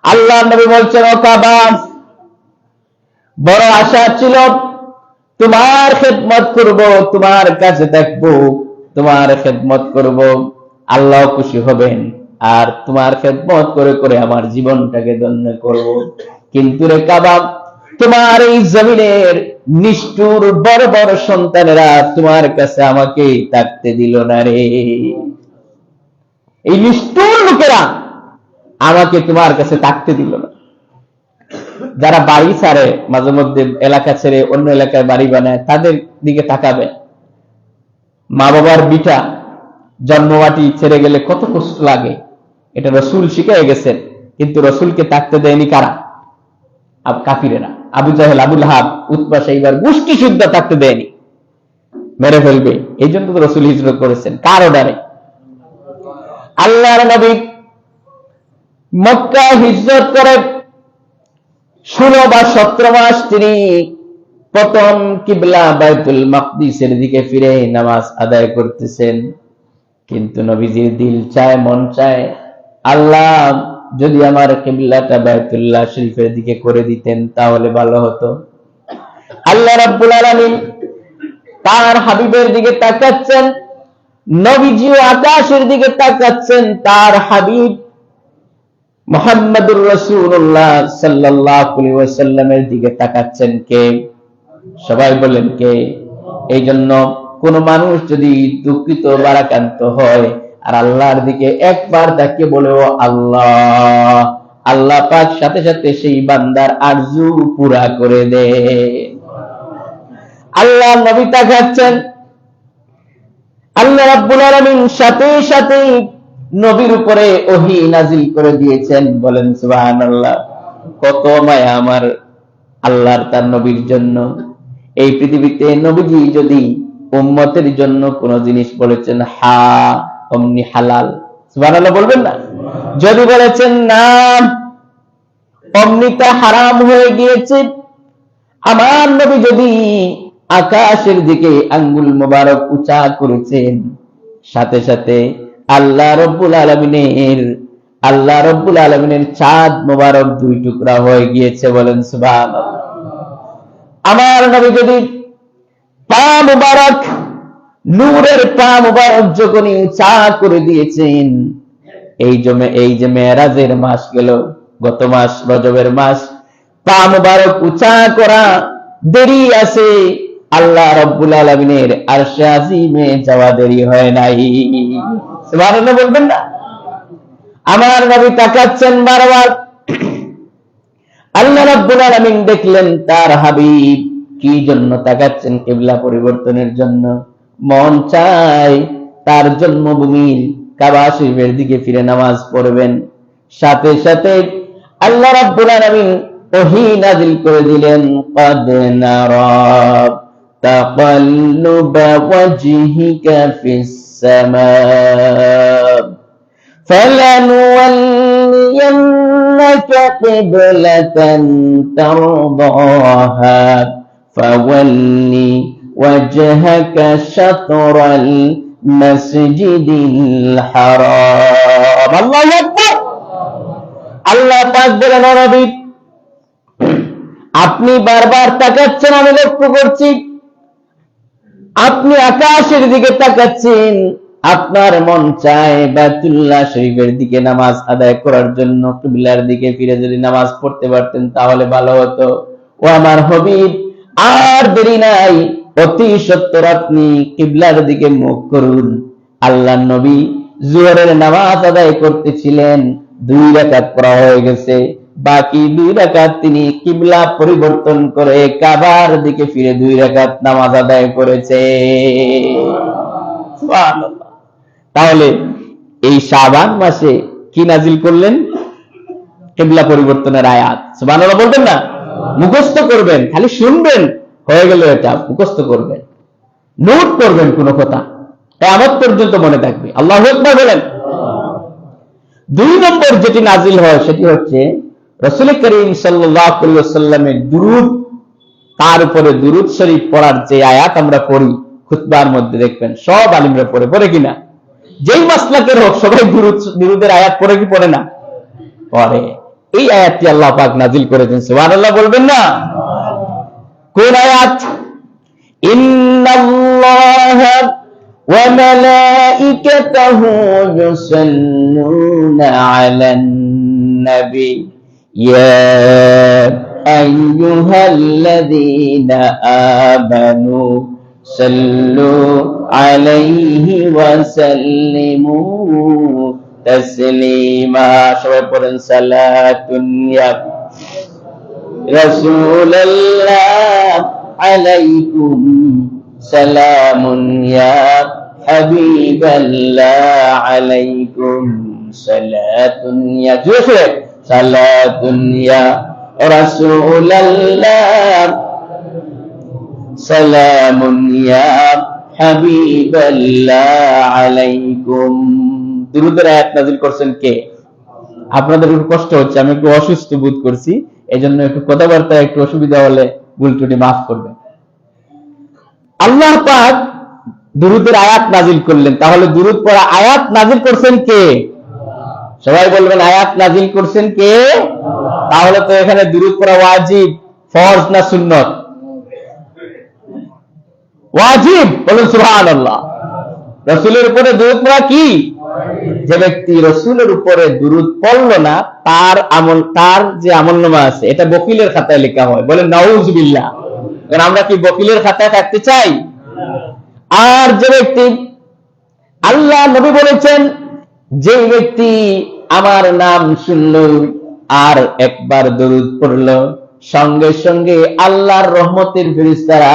আল্লাহ নবী বলছেন, ও কাবা, বড় আশা ছিল তোমার খেদমত করব, তোমার কাছে থাকবো, তোমার খেদমত করব, আল্লাহ খুশি হবেন, আর তোমার খেদমত করে করে আমার জীবনটাকে ধন্য করব। কিন্তু রে কাবা, তোমার এই জমিনের নিষ্ঠুর বড় বড় সন্তানেরা তোমার কাছে আমাকে থাকতে দিল না রে। এই নিষ্ঠুর লোকেরা আমাকে তোমার কাছে থাকতে দিল না। যারা বাড়ি ছাড়ে, মাঝে মধ্যে এলাকা ছেড়ে অন্য এলাকায় বাড়ি বানায়, তাদের দিকে তাকাবে। মা বাবার বিটা জন্মমাটি ছেড়ে গেলে কত কষ্ট লাগে, এটা রাসূল শিখিয়ে গেছেন। কিন্তু রাসূলকে থাকতে দেয়নি কারা? কাফিরেরা। আবু জাহেল, আবু লাহাব, উতবা, সাইবার গোষ্ঠী শুদ্ধ থাকতে দেয়নি, মেরে ফেলবে। এই জন্য তো রাসূল হিজরত করেছেন। কার অর্ডারে? আল্লাহর নবী মক্কা হিজরত করে 16 বা 17 মাস তিনি প্রথম কিবলা বায়তুল মাকদিসের দিকে ফিরে নামাজ আদায় করতেছেন। কিন্তু নবীজির দিল চায়, মন চায়, আল্লাহ যদি আমার কিবলাটা বায়তুল্লাহ শরীফের দিকে করে দিতেন তাহলে ভালো হতো। আল্লাহ রাব্বুল আলামিন তার হাবিবের দিকে তাকাচ্ছেন, নবীজিও আকাশের দিকে তাকাচ্ছেন, তার হাবিব মুহাম্মদুর রাসূলুল্লাহ সাল্লাল্লাহু আলাইহি ওয়াসাল্লামের দিকে তাকাচ্ছেন। কে? সবাই বলেন কে? এই জন্য কোন মানুষ যদি দুঃখিত বারাকান্ত হয় আর আল্লাহর দিকে একবার তাকিয়ে বলে ও আল্লাহ, আল্লাহ পাক সাথে সাথে সেই বান্দার আরজু পুরা করে দেয়। আল্লাহ নবী তাকাচ্ছেন, আল্লাহ রাব্বুল আলামিন সাথে সাথে নবীর উপরে ওহী নাজিল করে দিয়েছেন, বলেন সুবহানাল্লাহ। কত মায়া আমার আল্লাহর তার নবীর জন্য। এই পৃথিবীতে নবীজি যদি উম্মতের জন্য কোন জিনিস বলেছেন হা অমনি হালাল, সুবহানাল্লাহ বলবেন না? যদি বলেছেন না অমনি তা হারাম হয়ে গিয়েছে। আমার নবী যদি আকাশের দিকে আঙ্গুল মোবারক উঁচা করেছেন, সাথে সাথে আল্লাহ রব্বুল আলামিনের চাঁদ মোবারক দুই টুকরা হয়ে গিয়েছে, বলেন সুবহানাল্লাহ। আমার নবী যদি পা মুবারক, নূরের পা মুবারক যখনই উঁচা করে দিয়েছেন, এই যে মেরাজের মাস গেল, গত মাস রজবের মাস, পা মুবারক উঁচা করা দেরি আছে, আল্লাহ রব্বুল আলামিনের আরশে আজিমে যাওয়া দেরি হয় নাই, সুবহানাল্লাহ বলবেন না? আমার নবী তাকাচ্ছেন বারবার, আল্লাহ রাব্বুল আলামিন দেখলেন তার হাবিব কি জন্য তাকাচ্ছেন, কিবলা পরিবর্তনের জন্য। মন চায় তার জন্মভূমির কাবা শরীফের দিকে ফিরে নামাজ পড়বেন। সাথে সাথে আল্লাহ রাব্বুল আলামিন ওহী নাযিল করে দিলেন, ক্বাদ নারা তাকাল্লুবা ওয়াজহিকা ফিস সামা فلنولينك قبلة ترضاها فول وجهك شطر المسجد الحرام الله أكبر আল্লাহ পাক বলেন, নবী আপনি বারবার তাকাচ্ছেন, আমি লক্ষ্য করছি, আপনি আকাশের দিকে তাকাচ্ছেন, আপনার মন চায় বাইতুল্লাহ শরীফের দিকে নামাজ আদায় করার জন্য, কিবলার দিকে ফিরে যদি নামাজ পড়তে পারতেন তাহলে ভালো হতো। ও আমার হাবিব, আর দেরি নাই, অতি সত্বর আপনি কিবলার দিকে মুখ করুন। আল্লাহর নবী যোহরের নামাজ আদায় করতেছিলেন, 2 রাকাত পড়া হয়ে গেছে, বাকি 2 রাকাত তিনি কিবলা পরিবর্তন করে কাবার দিকে ফিরে 2 রাকাত নামাজ আদায় করেছে, সুবহানাল্লাহ। তাহলে এই শাবান মাসে কি নাজিল করলেন? কিবলা পরিবর্তনের আয়াত, সুবহানাল্লাহ বলবেন না? মুখস্থ করবেন, খালি শুনবেন হয়ে গেল, এটা মুখস্থ করবেন, নোট করবেন, কোন কথা কিয়ামত পর্যন্ত মনে থাকবে। আল্লাহু আকবার বলেন। 2 নম্বর যেটি নাজিল হয় সেটি হচ্ছে রাসূল করিম সাল্লাল্লাহু আলাইহি ওয়াসাল্লামের দুরূদ, তার উপরে দুরূদ শরীফ পড়ার যে আয়াত আমরা পড়ি খুতবার মধ্যে, দেখবেন সব আলিমরা পড়ে কিনা, যেই মাসলাকের হোক সবাই দুরূদের আয়াত পড়ে কি পড়ে না? পড়ে। এই আয়াতটি আল্লাহ পাক নাজিল করেছেন, সুবহানাল্লাহ বলবেন না? কোন আয়াত? ইন্নাল্লাহা ওয়া মালাইকাতাহু ইউসাল্লুনা আলান নবী ইয়া আইয়ুহাল্লাযীনা আমানু সাল্লু আলাইহি ওয়া সাল্লিমু তাসলিমা। সবাই পড়েন, সালাতুন ইয়া রাসূলুল্লাহ আলাইকুম সালামুন ইয়া হাবিবাল্লাহ আলাইকুম সালাতুন ইয়া, জোরে সালাতুন ইয়া রাসূলুল্লাহ সালামুন ইয়া হাবিবাল্লাহ আলাইকুম। দুরূদের আয়াত নাযিল করছেন কে? আপনাদের একটু কষ্ট হচ্ছে, আমি একটু অসুস্থ বোধ করছি, এজন্য একটু কথাবার্তা একটু অসুবিধা হলে ভুল ত্রুটি মাফ করবেন। আল্লাহ পাক দুরূদের আয়াত নাযিল করলেন, তাহলে দুরূদ পড়া আয়াত নাযিল করছেন কে? সবাই বলবেন, আয়াত নাযিল করছেন কে? তাহলে তো এখানে দুরূদ পড়া ওয়াজিব, ফরজ না সুন্নত? ওয়াজিব, বলুন সুবহানাল্লাহ। রাসূলের উপরে দুরূদ পড়া কি? যে ব্যক্তি রাসূলের উপরে দুরূদ পড়ল না, তার যে আমলনামা আছে এটা বকিলের খাতায় লেখা হয়, বলেন নাউযুবিল্লাহ। কারণ আমরা কি বকিলের খাতায় থাকতে চাই? আর যে ব্যক্তি, আল্লাহ নবী বলেছেন, যে ব্যক্তি আমার নাম শুনল আর একবার দুরূদ পড়ল, সঙ্গে সঙ্গে আল্লাহর রহমতের ফেরেশতারা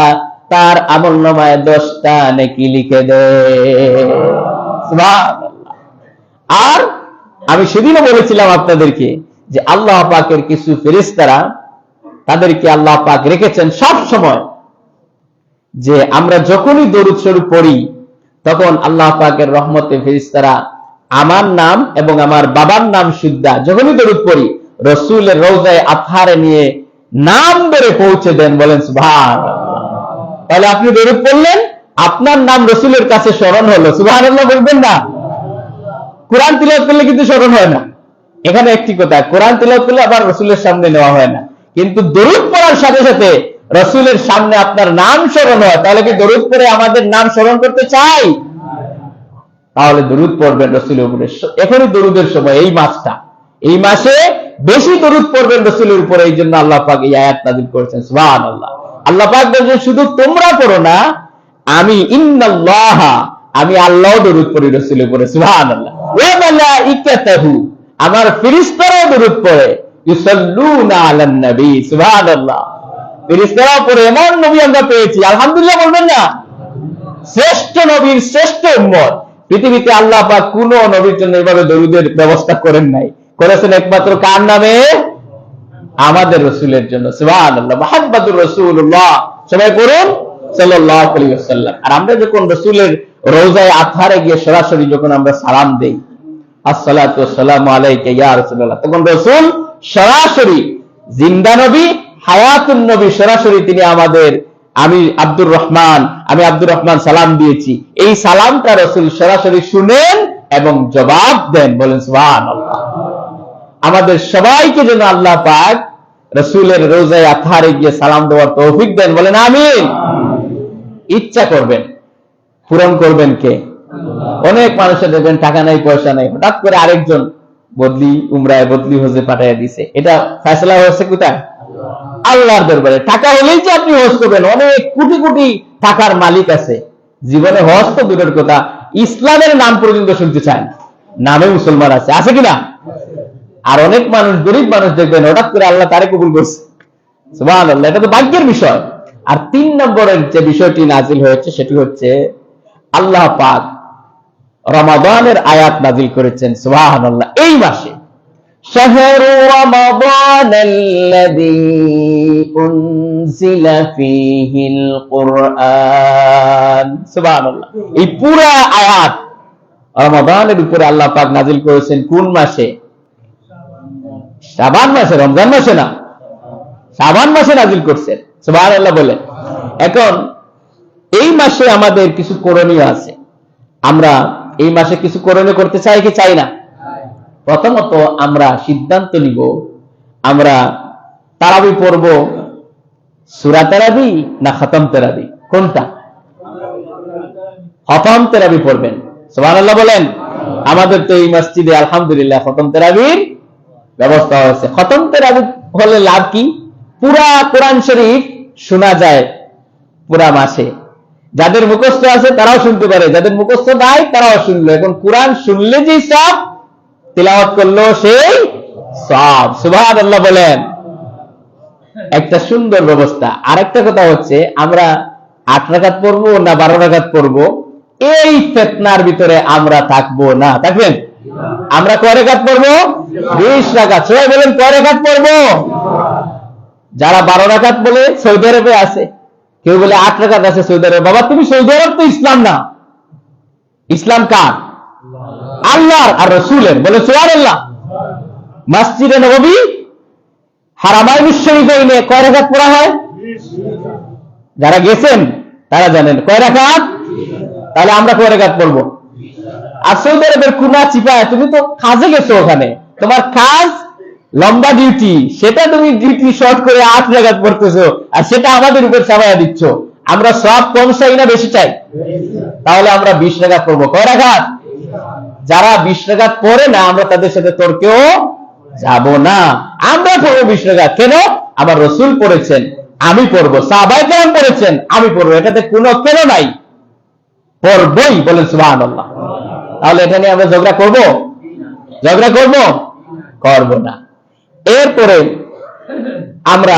তার আমলনামায় 10টা নেকি লিখে দেয়, সুবহানাল্লাহ। আর আমি সেদিনও বলেছিলাম আপনাদেরকে যে আল্লাহ পাকের কিছু ফেরেশতারা, তাদেরকে আল্লাহ পাক রেখেছেন সব সময় যে আমরা যখনই দরুদ শরীফ পড়ি তখন আল্লাহ পাকের রহমতে ফেরেশতারা আমার নাম এবং আমার বাবার নাম সুদ্ধা যখনই দরুদ পড়ি রাসূলের রওজায়ে আতহারে নিয়ে নাম ধরে পৌঁছে দেন। বলেন সুবহানাল্লাহ। তাহলে আপনি দরুদ পড়লেন, আপনার নাম রাসূলের কাছে স্মরণ হলো। সুবহানাল্লাহ বলবেন না? কোরআন তিলাওয়াত করলে কিন্তু স্মরণ হয় না। এখানে একটি কথা, কোরআন তিলাওয়াত করলে আবার রাসূলের সামনে নেওয়া হয় না, কিন্তু দরুদ পড়ার সাথে সাথে রাসূলের সামনে আপনার নাম স্মরণ হয়। তাহলে কি দরুদ পড়ে আমাদের নাম স্মরণ করতে চাই? তাহলে দরুদ পড়বেন রাসূলের উপরে। এখনই দরুদের সময়, এই মাসে বেশি দরুদ পড়বেন রাসূলের উপরে। এই জন্য আল্লাহ পাক এই আয়াত নাযিল করেছেন। সুবহানাল্লাহ। আল্লাহ পাক বলেন শুধু তোমরা পড়ো না, আমি ইন্নাল্লাহা, আমি আল্লাহও দরুদ পড়ি রাসূলের উপরে। সুবহানাল্লাহ। ওয়া মালাইকাতুহু, আমার ফেরেশতারাও দরুদ পড়ে। ইউসাল্লুনা আলান নবী। সুবহানাল্লাহ। ফেরেশতারাও পড়ে। এমন নবী আমরা পেয়েছি, আলহামদুলিল্লাহ বলবেন না? শ্রেষ্ঠ নবীর শ্রেষ্ঠ উম্মত। পৃথিবীতে আল্লাহ পাক কোন নবীর জন্য এভাবে দরুদের ব্যবস্থা করেন নাই, করেছেন একমাত্র কার নামে? আমাদের রাসূলের জন্য। সুবহানাল্লাহ। মুহাম্মাদুর রাসূলুল্লাহ, সবাই পড়ুন সাল্লাল্লাহু আলাইহি ওয়াসাল্লাম। আর আমরা যখন রাসূলের রওজায়ে আতহারে গিয়ে সরাসরি যখন আমরা সালাম দেই, আসসালাতু ওয়াসসালামু আলাইকা ইয়া রাসূলুল্লাহ, তখন রাসূল সরাসরি জিন্দা নবী, হায়াতুন নবী, সরাসরি তিনি আমাদের আমি আব্দুর রহমান সালাম দিয়েছি, এই সালামটা রাসূল সরাসরি শুনেন এবং জবাব দেন। বলেন সুবহানাল্লাহ। আমাদের সবাইকে যেন আল্লাহ পাক রাসূলের রওজায়ে আতহারে গিয়ে সালাম দেওয়ার তৌফিক দেন। বলেন আমিন। ইচ্ছা করবেন, পূরণ করবেন কে? অনেক মানুষের দেখবেন টাকা নাই, পয়সা নাই, হঠাৎ করে আরেকজন উমরায় বদলি হজে পাঠিয়ে দিছে। এটা ফয়সালা হয়েছে কোথায়? আল্লাহর দরবারে। টাকা হলেই যে আপনি হজ করবেন? অনেক কোটি কোটি টাকার মালিক আছে, জীবনে হজ তো দূরের কথা, ইসলামের নাম পর্যন্ত শুনতে চায় না, নামে মুসলমান আছে কিনা? আর অনেক মানুষ, গরিব মানুষ দেখবেন হঠাৎ করে আল্লাহ তারে কবুল করছে। সুবহানাল্লাহ। এটা তো ভাগ্যের বিষয়। আর 3 নম্বরের যে বিষয়টি নাজিল হয়েছে সেটি হচ্ছে আল্লাহ পাক রমাদানের আয়াত নাজিল করেছেন। সুবহানাল্লাহ। এই মাসে শাহরু রমাদানাল্লাযী উনজিলা ফীহিল কুরআন। সুবহানাল্লাহ। এই পুরো আয়াত রমাদানের উপরে আল্লাহ পাক নাজিল করেছেন। কোন মাসে? শাবান মাসে, রমজান মাসে না, শাবান মাসে নাজিল করছেন। সুবহানাল্লাহ বলে। এখন এই মাসে আমাদের কিছু করণীয় আছে। আমরা এই মাসে কিছু করণীয় করতে চাই কি চাই না? প্রথমত আমরা সিদ্ধান্ত নিব, আমরা তারাবি পড়ব, সূরা তারাবি না খতম তারাবি? কোনটা? খতম তারাবি পড়বেন। সুবহানাল্লাহ বলেন। আমাদের তো এই মসজিদে আলহামদুলিল্লাহ খতম তারাবির ব্যবস্থা হয়েছে। খতম তারাবি হলে লাভ কি? পুরা কোরআন শরীফ শোনা যায় পুরা মাসে। যাদের মুখস্থ আছে তারাও শুনতে পারে, যাদের মুখস্থ নাই তারাও শুনলো। এখন কোরআন শুনলে যে সব, তিলাওয়াত করলো সেই সব। সুবহানাল্লাহ বলেন। একটা সুন্দর ব্যবস্থা। আরেকটা কথা হচ্ছে, আমরা 8 রাকাত পড়বো না 12 রাকাত পড়বো, এই ফিতনার ভিতরে আমরা থাকবো না। থাকবেন? আমরা কয় রাকাত পড়বো? 20 রাকাত। সবাই বলেন কয় রাকাত পড়বো? যারা 12 রাকাত বলে সৌদি আরবে আছে, কেউ বলে 8 রাকাত আছে সৌদি আরবে। বাবা তুমি সৌদি আরব তো ইসলাম না। ইসলাম কার? আল্লাহর আর রাসূলের। বলে সুবহানাল্লাহ। মসজিদে নববী, হারামাইনুশ শরীফাইনে কয় রাকাত পড়া হয়? যারা গেছেন তারা জানেন কয় রাকাত। তাহলে আমরা কয় রাকাত পড়বো? আর সৌদি আরবের কুনা চিপায়, তুমি তো কাজে গেছো, ওখানে তোমার কাজ লম্বা ডিউটি, সেটা তুমি ডিউটি শর্ট করে 8 রাকাত পড়তেছো, আর সেটা আমাদের উপর চাপায়া দিচ্ছ। আমরা সব কম চাই না বেশি চাই? তাহলে আমরা 20 রাকাত পড়বো। কয় রাকাত? যারা 20 রাকাত পড়ে না, আমরা তাদের সাথে তর্কেও যাব না। আমরা পড়বো 20 রাকাত। কেন? আমার রাসূল পড়েছেন, আমি পড়বো। সাহাবায়ে কেরাম পড়েছেন, আমি পড়বো। এটাতে কোনো কেন নাই, পড়বই। বলেন সুবহানাল্লাহ। তাহলে এটা নিয়ে আমরা ঝগড়া করবো? ঝগড়া করবো না। এরপরে আমরা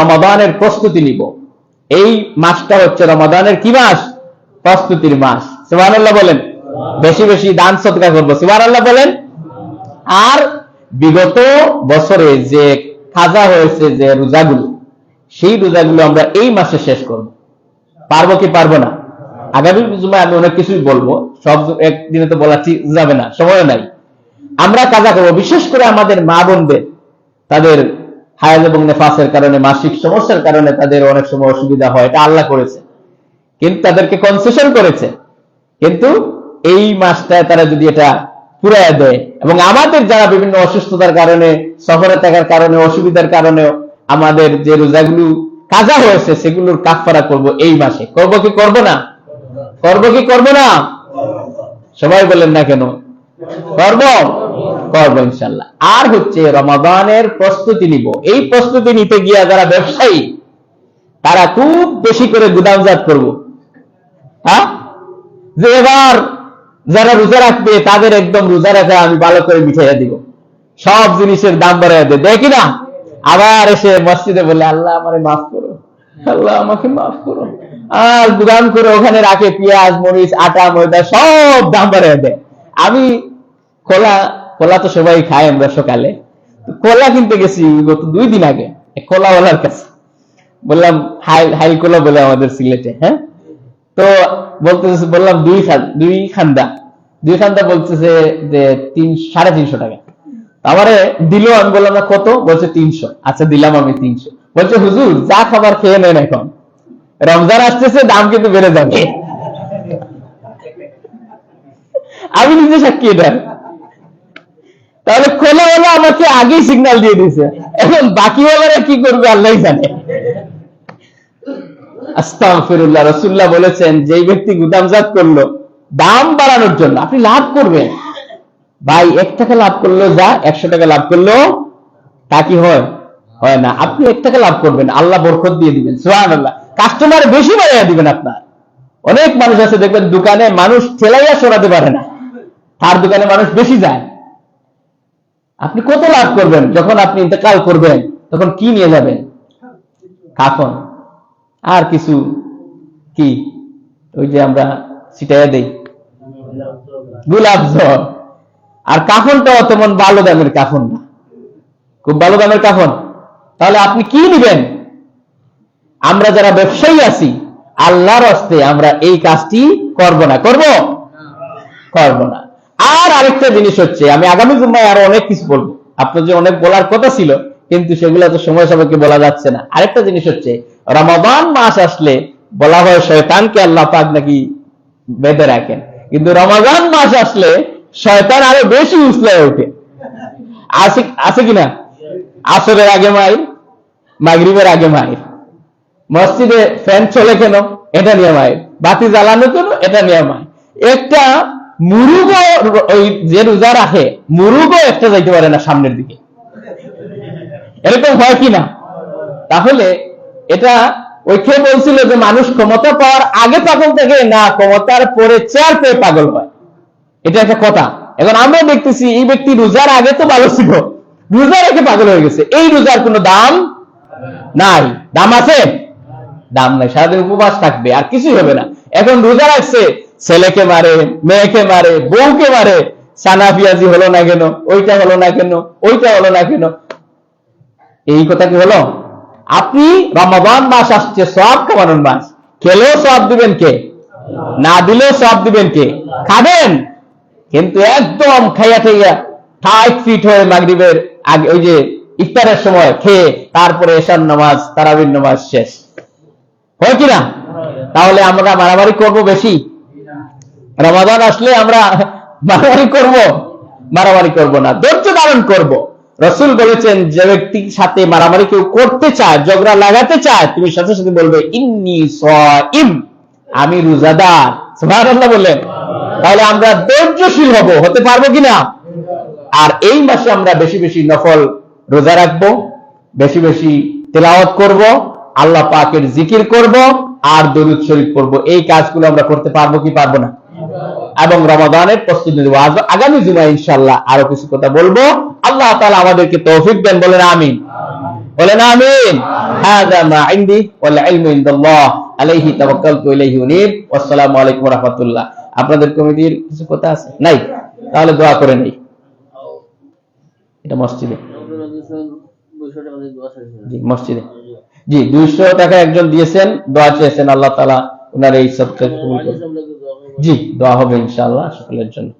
রমাদানের প্রস্তুতি নিব। এই মাসটা হচ্ছে রমাদানের কি মাস? প্রস্তুতির মাস। সুবহানাল্লাহ বলেন। বেশি বেশি দান সদকা করবো। সুবহানাল্লাহ বলেন। আর বিগত বছরে যে কাজা হয়েছে, যে রোজাগুলো, সেই রোজাগুলো আমরা এই মাসে শেষ করব। পারবো কি পারবো না? আগামী জুমায় আমি অনেক কিছুই বলবো, সব একদিনে তো বলা যাবে না, সময় নাই। আমরা কাজা করবো, বিশেষ করে আমাদের মা বোনদের, তাদের হায়াজ এবং নেফাসের কারণে, মাসিক সমস্যার কারণে তাদের অনেক সময় অসুবিধা হয়, এটা আল্লাহ করেছে, কিন্তু তাদেরকে কনসেশন করেছে। কিন্তু এই মাসটায় তারা যদি এটা পুরাইয়া দেয়, এবং আমাদের যারা বিভিন্ন অসুস্থতার কারণে, সফরে থাকার কারণে, অসুবিধার কারণে আমাদের যে রোজাগুলো কাজা হয়েছে সেগুলোর কাফারা করব এই মাসে। করব কি করব না? করব কি করব না? সবাই বলেন না কেন? করব, করব ইনশাআল্লাহ। আর হচ্ছে রমাদানের প্রস্তুতি নিব। এই প্রস্তুতি নিতে গিয়ে যারা ব্যবসায়ী, তারা খুব বেশি করে গুদামজাত করব। হ্যাঁ, যে এবার যারা রোজা রাখবে তাদের একদম রোজা রাখা আমি ভালো করে মিঠাইয়া দিব, সব জিনিসের দাম বাড়াইয়া দেয়, দেখি না? আবার এসে মসজিদে বলে আল্লাহ আমারে মাফ করো, আল্লাহ আমাকে মাফ করো, আর গুদাম করে ওখানে রাখে পেঁয়াজ, মরিচ, আটা, ময়দা সব দাম বাড়াইয়া দেয়। আমি কলা তো সবাই খায়, আমরা সকালে কলা কিনতে গেছি গত 2 দিন আগে কলাওয়ালার কাছে, বললাম হাইল কলা বলে আমাদের সিলেটে, হ্যাঁ, তো বলতেছে, বললাম 2 খান্দা বলতেছে যে 350 টাকা। আমারে দিল, আমি বললাম না কত, বলছে 300। আচ্ছা দিলাম আমি 300। বলছে হুজুর যা খাবার খেয়ে নেন, এখন রমজান আসতেছে, দাম কিন্তু বেড়ে যাবে। আমি নিজে সাক্ষী এটা। তাহলে খোলাওয়ালা আমাকে আগেই সিগন্যাল দিয়ে দিয়েছে, এখন বাকিওয়ালারা কি করবে আল্লাহই জানে। আস্তাগফিরুল্লাহ। রাসূলুল্লাহ বলেছেন, যেই ব্যক্তি গুদামজাত করলো দাম বাড়ানোর জন্য, আপনি লাভ করবেন ভাই, 1 টাকা লাভ করলো যা, 100 টাকা লাভ করলো তা কি হয়? হয় না। আপনি 1 টাকা লাভ করবেন, আল্লাহ বরকত দিয়ে দিবেন, সুবহানাল্লাহ। কাস্টমার বেশি বাড়াইয়া দিবেন আপনার। অনেক মানুষ আছে দেখবেন দোকানে মানুষ ঠেলাইয়া সরাতে পারে না, তার দোকানে মানুষ বেশি যায়। আপনি কত লাভ করবেন? যখন আপনি ইন্তেকাল করবেন তখন কি নিয়ে যাবেন? কাফন, আর কিছু কি ওই যে আমরা ছিটাইয়া দেই, গোলাপ জল। আর কাফনটাও তেমন ভালো দামের কাফন না, খুব ভালো দামের কাফন। তাহলে আপনি কি নিবেন? আমরা যারা ব্যবসায়ী আছি, আল্লাহর হস্তে আমরা এই কাজটি করব না, করব না। আর আরেকটা জিনিস হচ্ছে, আমি আগামী জুমায় আরো অনেক কিছু বলবো, আপনার যে অনেক বলার কথা ছিল, কিন্তু সেগুলো তো সময় সাপেক্ষে বলা যাচ্ছে না। আরেকটা জিনিস হচ্ছে, রমাদান মাস আসলে বলা হয় শয়তানকে আল্লাহ পাক নাকি বেঁধে রাখেন, কিন্তু রমাদান মাস আসলে শয়তান আরো বেশি উছলে ওঠে। আছে কিনা? আসরের আগে মাইর, মাগরিবের আগে মাইর, মসজিদে ফ্যান চলে কেন, এটা নিয়ে মাইর, বাতি জ্বালানো কেন, এটা নিয়ে মাইর। একটা মুরুগও, ওই যে রোজা রাখে মুরুগও একটা যাইতে পারে না সামনের দিকে, এরকম হয় কিনা? তাহলে এটা ওই কে বলছিল যে মানুষ ক্ষমতা পাওয়ার আগে পাগল থাকে না, ক্ষমতার পরে চেয়ার পেয়ে পাগল হয়, এটা একটা কথা। এখন আমরা দেখতেছি এই ব্যক্তি রোজার আগে তো ভালো ছিল, রোজা রেখে পাগল হয়ে গেছে। এই রোজার কোনো দাম নাই। দাম আছে? দাম নাই। সারাদিন উপবাস থাকবে, আর কিছুই হবে না। এখন রোজা রাখছে, ছেলেকে মারে, মেয়েকে মারে, বউকে মারে, সানা পিয়াজি হলো না কেন, ওইটা হলো না কেন, ওইটা হলো না কেন, এই কথা কি হলো? আপনি রমাদান মাস আসছে, সওয়াব কামানোর মাস, খেলেও সওয়াব দিবেন কে? না দিলেও সওয়াব দিবেন কে? খাবেন, কিন্তু একদম খাইয়া খাইয়া টাইট ফিট হয়ে মাগরিবের আগে, ওই যে ইফতারের সময় খেয়ে তারপরে এশার নামাজ, তারাবির নামাজ শেষ হয় কিনা? তাহলে আমরা মারামারি করব বেশি? রমাদান আসলে আমরা মারামারি করব? মারামারি করব না, ধৈর্য ধারণ করব। রাসূল বলেছেন, যে ব্যক্তির সাথে মারামারি কেউ করতে চায়, ঝগড়া লাগাতে চায়, তুমি সাথে সাথে বলবে ইন্নী সাইম, আমি রোজাদার। সুবহানাল্লাহ বললেন। তাহলে আমরা ধৈর্যশীল হতে পারবো কিনা? আর এই মাসে আমরা বেশি বেশি নফল রোজা রাখবো, বেশি বেশি তেলাওয়াত করব, আল্লাহ পাকের জিকির করব, আর দরুদ শরীফ পড়ব। এই কাজগুলো আমরা করতে পারবো কি পারবো না? এবং রমাদানের প্রস্তুতি নেব। আগামী জুমায় ইনশাআল্লাহ আরো কিছু কথা বলবো। আল্লাহ তাআলা আমাদেরকে তৌফিক দেন, বলেন আমিন, বলেন আমিন। হাযা মা ইনদি ওয়াল ইলমু ইনদাল্লাহ, আলাইহি তাওয়াক্কালতু ইলাইহি উনীব। আসসালামু আলাইকুম ওয়া রাহমাতুল্লাহ। আপনাদের কমিটির কিছু কথা আছে? নাই? তাহলে দোয়া করে নেই। এটা মসজিদে, জি মসজিদে, জি 200 টাকা একজন দিয়েছেন, দোয়া চেয়েছেন, আল্লাহ তাআলা ওনার এই সবকে কবুল করুন। জি, দোয়া হবে ইনশাআল্লাহ সকলের জন্য।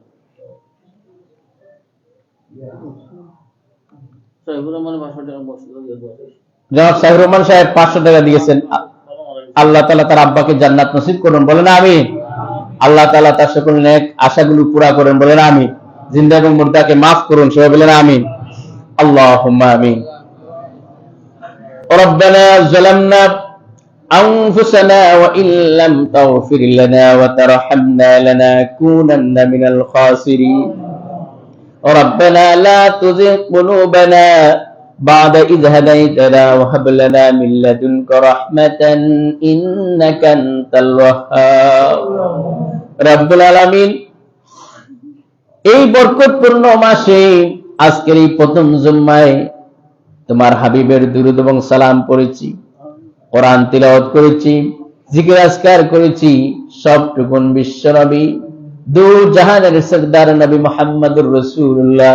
জনাব সাইফুর রহমান সাহেব 500 টাকা দিয়েছেন। আল্লাহ তাআলা তার আব্বাকে জান্নাত নসিব করুন, বলেন আমিন। আল্লাহ তাআলা তার সকল নেক আশাগুলো পুরা করেন, বলেন আমিন। জিন্দা এবং মুর্দাকে মাফ করুন, সবাই বলেন আমিন। আল্লাহুম্মা আমিন। রব্বানা যালামনা আনফুসানা ওয়া ইল্লাম তাগফির লানা ওয়া তারহামনা লানাকুনান্না মিনাল খাসিরিন। রব্বানা লা তুযিগ কুলুবানা بعد إذ هديتنا وهب لنا من لدنك رحمة إنك أنت الوهاب رب العالمين। এই বরকতপূর্ণ মাসে আজকের এই প্রথম জুম্মায় তোমার হাবিবের দুরূদ এবং সালাম পড়েছি, কোরআন তিলাওয়াত করেছি, জিকির আজকার করেছি। সবটুকুন বিশ্বনবী দু জাহানের সরদার নবী মুহাম্মদুর রাসূলুল্লাহ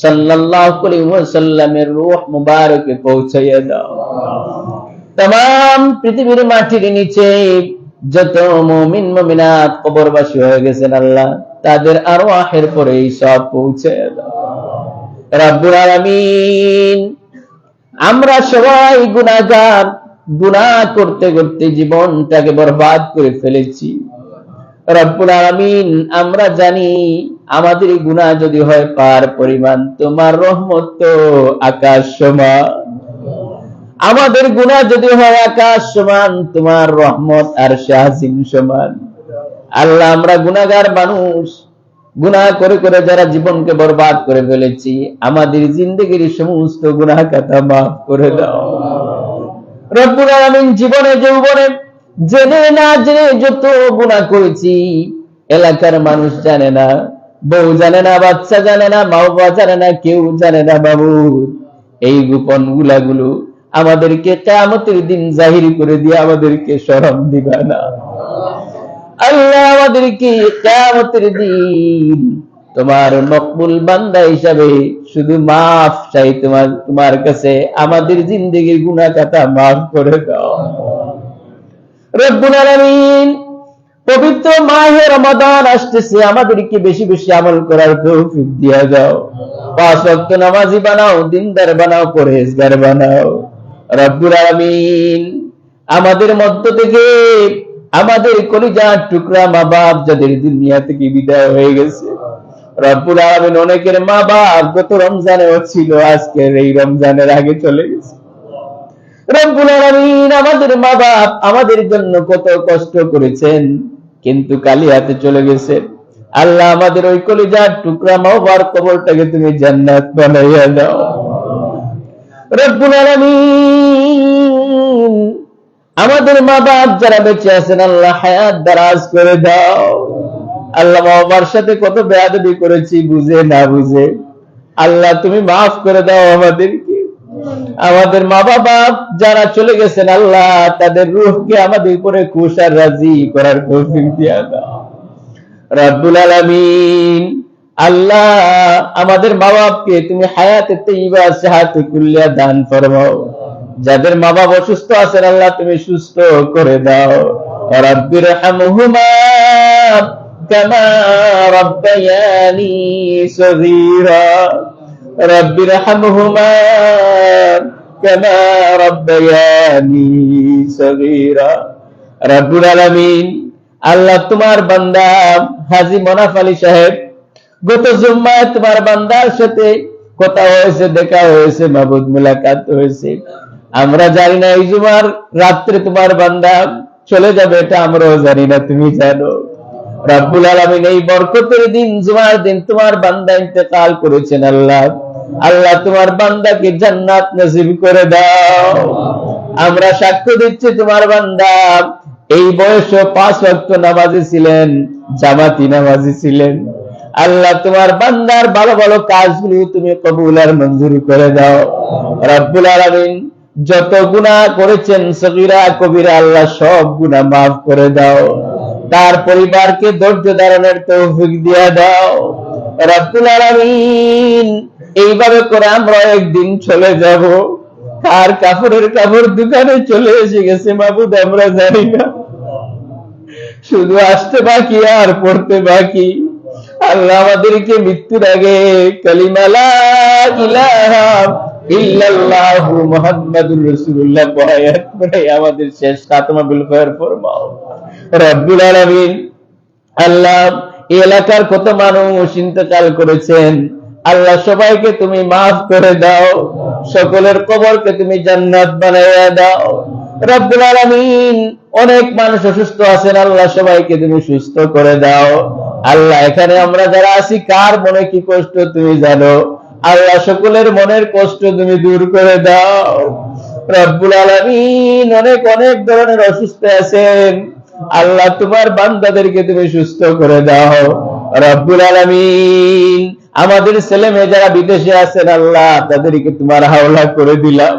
সাল্লাল্লাহু আলাইহি ওয়াসাল্লামের রূহ মুবারকে পৌঁছাইয়া দাও। तमाम পৃথিবীর মাটির নিচে যত মুমিন মুমিনাত কবরবাসী হয়ে গেছেন আল্লাহ, তাদের আরওয়াহের পরে এই সব পৌঁছাইয়া দাও রব্বুল আলামিন। আমরা সবাই গুনাহগার, গুনাহ করতে করতে জীবনটাকে বরবাদ করে ফেলেছি রব্বুল আলামিন। আমরা জানি আমাদের গুনাহ যদি হয় পার পরিমাণ, তোমার রহমত তো আকাশ সমান। আমাদের গুনাহ যদি হয় আকাশ সমান, তোমার রহমত আরশে আজিম সমান। আল্লাহ, আমরা গুনাহগার মানুষ, গুনাহ করে করে যারা জীবনকে বরবাদ করে ফেলেছি, আমাদের জিন্দেগির সমস্ত গুনাহ খাতা মাফ করে দাও রব্বুল আলামিন। জীবনে যৌবনে জেনে না জেনে যত গুনাহ করেছি, এলাকার মানুষ জানে না, বউ জানে না, বাচ্চা জানে না, মা বাবা জানে না, কেউ জানে না বাবু। এই গোপন গুলাগুলো আমাদেরকে কিয়ামতের দিন জাহির করে দিয়ে আমাদেরকে শরম দিবা না আল্লাহ। আমাদেরকে কিয়ামতের দিন তোমার মকবুল বান্দা হিসাবে শুধু মাফ চাই তোমার কাছে, আমাদের জিন্দেগির গুনাহ খাতা মাফ করে দাও রব্বুল আলামিন। পবিত্র মাহে রমাদান আসতেছে, আমাদেরকে বেশি বেশি আমল করার তৌফিক দিয়ে দাও। 5 ওয়াক্ত নামাজি বানাও, দিনদার বানাও, পরহেজগার বানাও রব্বুল আলামিন। আমাদের মধ্য থেকে আমাদের কলিজার টুকরা মা বাপ যাদের দুনিয়া থেকে বিদায় হয়ে গেছে রব্বুল আলামিন, অনেকের মা বাপ গত রমজানেও ছিল, আজকের এই রমজানের আগে চলে গেছে রব্বুল আলামিন। আমাদের মা বাপ আমাদের জন্য কত কষ্ট করেছেন, কিন্তু কালি হাতে চলে গেছে আল্লাহ। আমাদের ওই কলিজার টুকরা মা বাবার কবরটাকে তুমি জান্নাত বানাইয়া দাও রব্বুল আলামিন। আমাদের মা বাপ যারা বেঁচে আছেন আল্লাহ, হায়াত দারাজ করে দাও আল্লাহ। মা বাবার সাথে কত বেয়াদবি করেছি বুঝে না বুঝে, আল্লাহ তুমি মাফ করে দাও আমাদেরকে। আমাদের মা বাবা যারা চলে গেছেন আল্লাহ, তাদের রূহকে আমাদের উপরে খুশ আর রাজি করার তৌফিক দিয়া দাও রব্বুল আলামিন। আল্লাহ, আমাদের মা বাপকে তুমি হায়াতে তাইয়্যিবা সিহাতে কুল্লিয়া দান ফরমাও। যাদের মা বাপ অসুস্থ আছেন আল্লাহ তুমি সুস্থ করে দাও রাব্বির হামহুমা কামা রাব্বায়ানি সগীরা রাব্বির হামহুমা কামা রাব্বায়ানি সগীরা রব্বুল আলামিন। আল্লাহ, তোমার বান্দা হাজী মনাফ আলী সাহেব গত জুম্মায় তোমার বান্দার সাথে কথা হয়েছে, দেখা হয়েছে, মাবুদ মুলাকাত হয়েছে। আমরা জানি না এই জুমার রাত্রে তোমার বান্দা চলে যাবে, এটা আমরাও জানি না, তুমি জানো রব্বুল আলামিন। এই বরকতের দিন, জুমার দিন তোমার বান্দা ইন্তেকাল করেছেন আল্লাহ। আল্লাহ, তোমার বান্দাকে জান্নাত নসিব করে দাও। আমরা সাক্ষ্য দিচ্ছি তোমার বান্দা এই বয়সে 5 ওয়াক্ত নামাজি ছিলেন, জামাতি নামাজি ছিলেন। আল্লাহ, তোমার বান্দার ভালো ভালো কাজগুলো তুমি কবুল আর মঞ্জুর করে দাও রব্বুল আলামিন। যত গুনাহ করেছেন সগীরা কবিরা আল্লাহ সব গুনাহ মাফ করে দাও। তার পরিবারকে ধৈর্য ধারণের তৌফিক দিয়ে দাও রব্বুল আলামিন। এইভাবে করে আমরা একদিন চলে যাব, কার কাপড়ের কাপড় দোকানে চলে এসে গেছে মাবুদ আমরা জানি না। শুধু আসতে বাকি আর পড়তে বাকি। আল্লাহ আমাদেরকে মৃত্যুর আগে কালিমা লা ইলাহা ইল্লাল্লাহু মুহাম্মাদুর রাসূলুল্লাহ পড়ে আমাদের শেষ খাতমা বিল খায়র ফরমাও রব্বুল আলামিন। আল্লাহ এই এলাকার কত মানুষ ইন্তেকাল করেছেন, আল্লাহ সবাইকে তুমি মাফ করে দাও, সকলের কবরকে তুমি জান্নাত বানাইয়া দাও রব্বুল আলামিন। অনেক মানুষ অসুস্থ আছেন, আল্লাহ সবাইকে তুমি সুস্থ করে দাও। আল্লাহ এখানে আমরা যারা আছি কার মনে কি কষ্ট তুমি জানো, আল্লাহ সকলের মনের কষ্ট তুমি দূর করে দাও রব্বুল আলামিন। অনেক অনেক ধরনের অসুস্থ আছেন, আল্লাহ তোমার বান্দাদেরকে তুমি সুস্থ করে দাও রব্বুল আলামিন। আমাদের ছেলে মেয়ে যারা বিদেশে আছেন আল্লাহ তাদেরকে তোমার হাওলা করে দিলাম।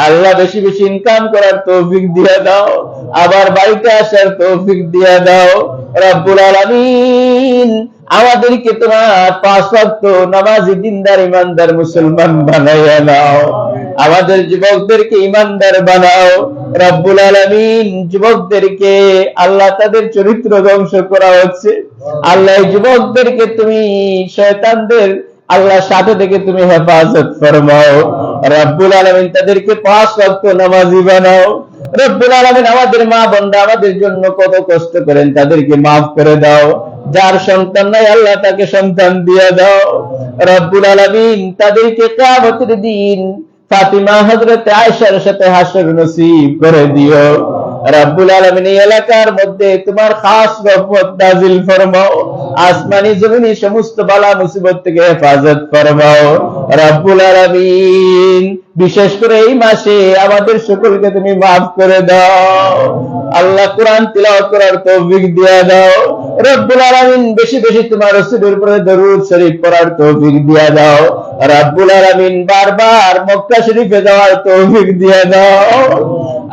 আল্লাহ বেশি বেশি ইনকাম করার তৌফিক দিয়ে দাও, আবার বাড়িতে আসার তৌফিক দিয়ে দাও রব্বুল আলামিন। আমাদেরকে তোমার 5 ওয়াক্ত নামাজি দিনদার ইমানদার মুসলমান বানাইয়া নাও, আমাদের যুবকদেরকে ইমানদার বানাও রব্বুল আলামিন। যুবকদেরকে আল্লাহ তাদের চরিত্র ধ্বংস করা হচ্ছে, আল্লাহ যুবকদেরকে তুমি শয়তানদের আল্লাহ সাথে থেকে তুমি হেফাজত ফরমাও রব্বুল আলামিন। তাদেরকে 5 ওয়াক্ত নামাজি বানাও রব্বুল আলামিন। আমাদের মা বোনরা আমাদের জন্য কত কষ্ট করেন, তাদেরকে মাফ করে দাও। যার সন্তান নাই আল্লাহ তাকে সন্তান দিয়ে দাও রব্বুল আলামিন। তাদেরকে কিয়ামতের দিন ফাতিমা হযরত আয়েশার সাথে হাসর নসিব করে দিও রব্বুল আলামিন। এই এলাকার মধ্যে তোমার খাস রহমত নাজিল ফরমাও, আসমানি জমিনি সমস্ত বালা মুসিবত থেকে হেফাজত ফরমাও রব্বুল আলামিন। বিশেষ করে এই মাসে আমাদের সকলকে তুমি মাফ করে দাও আল্লাহ। কোরআন তিলাওয়াত করার তৌফিক দিয়ে দাও রব্বুল আলামিন। বেশি বেশি তোমার রাসূলের উপরে দরুদ শরীফ পড়ার তৌফিক দিয়ে দাও রব্বুল আলামিন। বারবার মক্কা শরীফে যাওয়ার তৌফিক দিয়ে দাও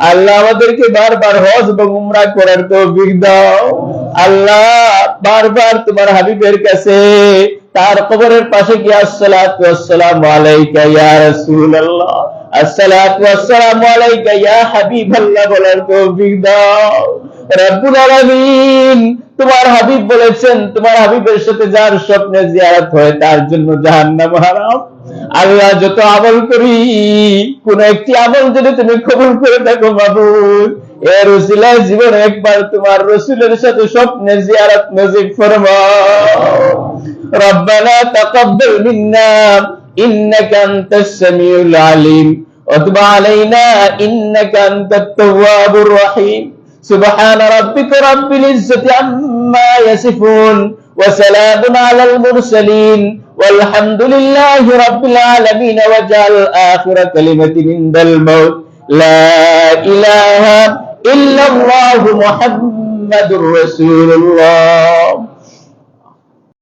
আল্লাহ। আমাদেরকে বারবার হজ এবং উমরা করার তৌফিক দাও আল্লাহ। বারবার তোমার হাবিবের কাছে তার কবরের পাশে গিয়ে আসসালাতু ওয়াসসালামু আলাইকা ইয়া রাসূলুল্লাহ, আসসালাতু ওয়াসসালামু আলাইকা ইয়া হাবিবাল্লাহ বলার তৌফিক দাও রব্বুল আলামিন। তোমার হাবিব বলেছেন তোমার হাবিবের সাথে যার স্বপ্নে জিয়ারত হয় তার জন্য জাহান্নাম হারাম। আল্লাহ যত আমল করি কোন একটি আমল যদি তুমি কবুল করে থাকো মাবুদ, এর উসিলায় জীবনে একবার তোমার রাসূলের সাথে স্বপ্নে জিয়ারত নসিব ফরমাও। রব্বানা তাকাব্বাল মিন্না ইন্নাকা আনতাস সামিউল আলিম ওয়া তুব আলাইনা ইন্নাকা আনতাত তাওয়াবুর রহিম। সুবহান রাব্বিকা রাব্বিল ইজ্জাতি আম্মা ইয়াসিফুন ওয়া সালামুন আলাল মুরসালিন ওয়ালহামদুলিল্লাহি রাব্বিল আলামিন। ওয়াজআল আখিরা কালিমাতিন ইনদাল মাউত লা ইলাহা ইল্লাল্লাহু মুহাম্মাদুর রাসূলুল্লাহ।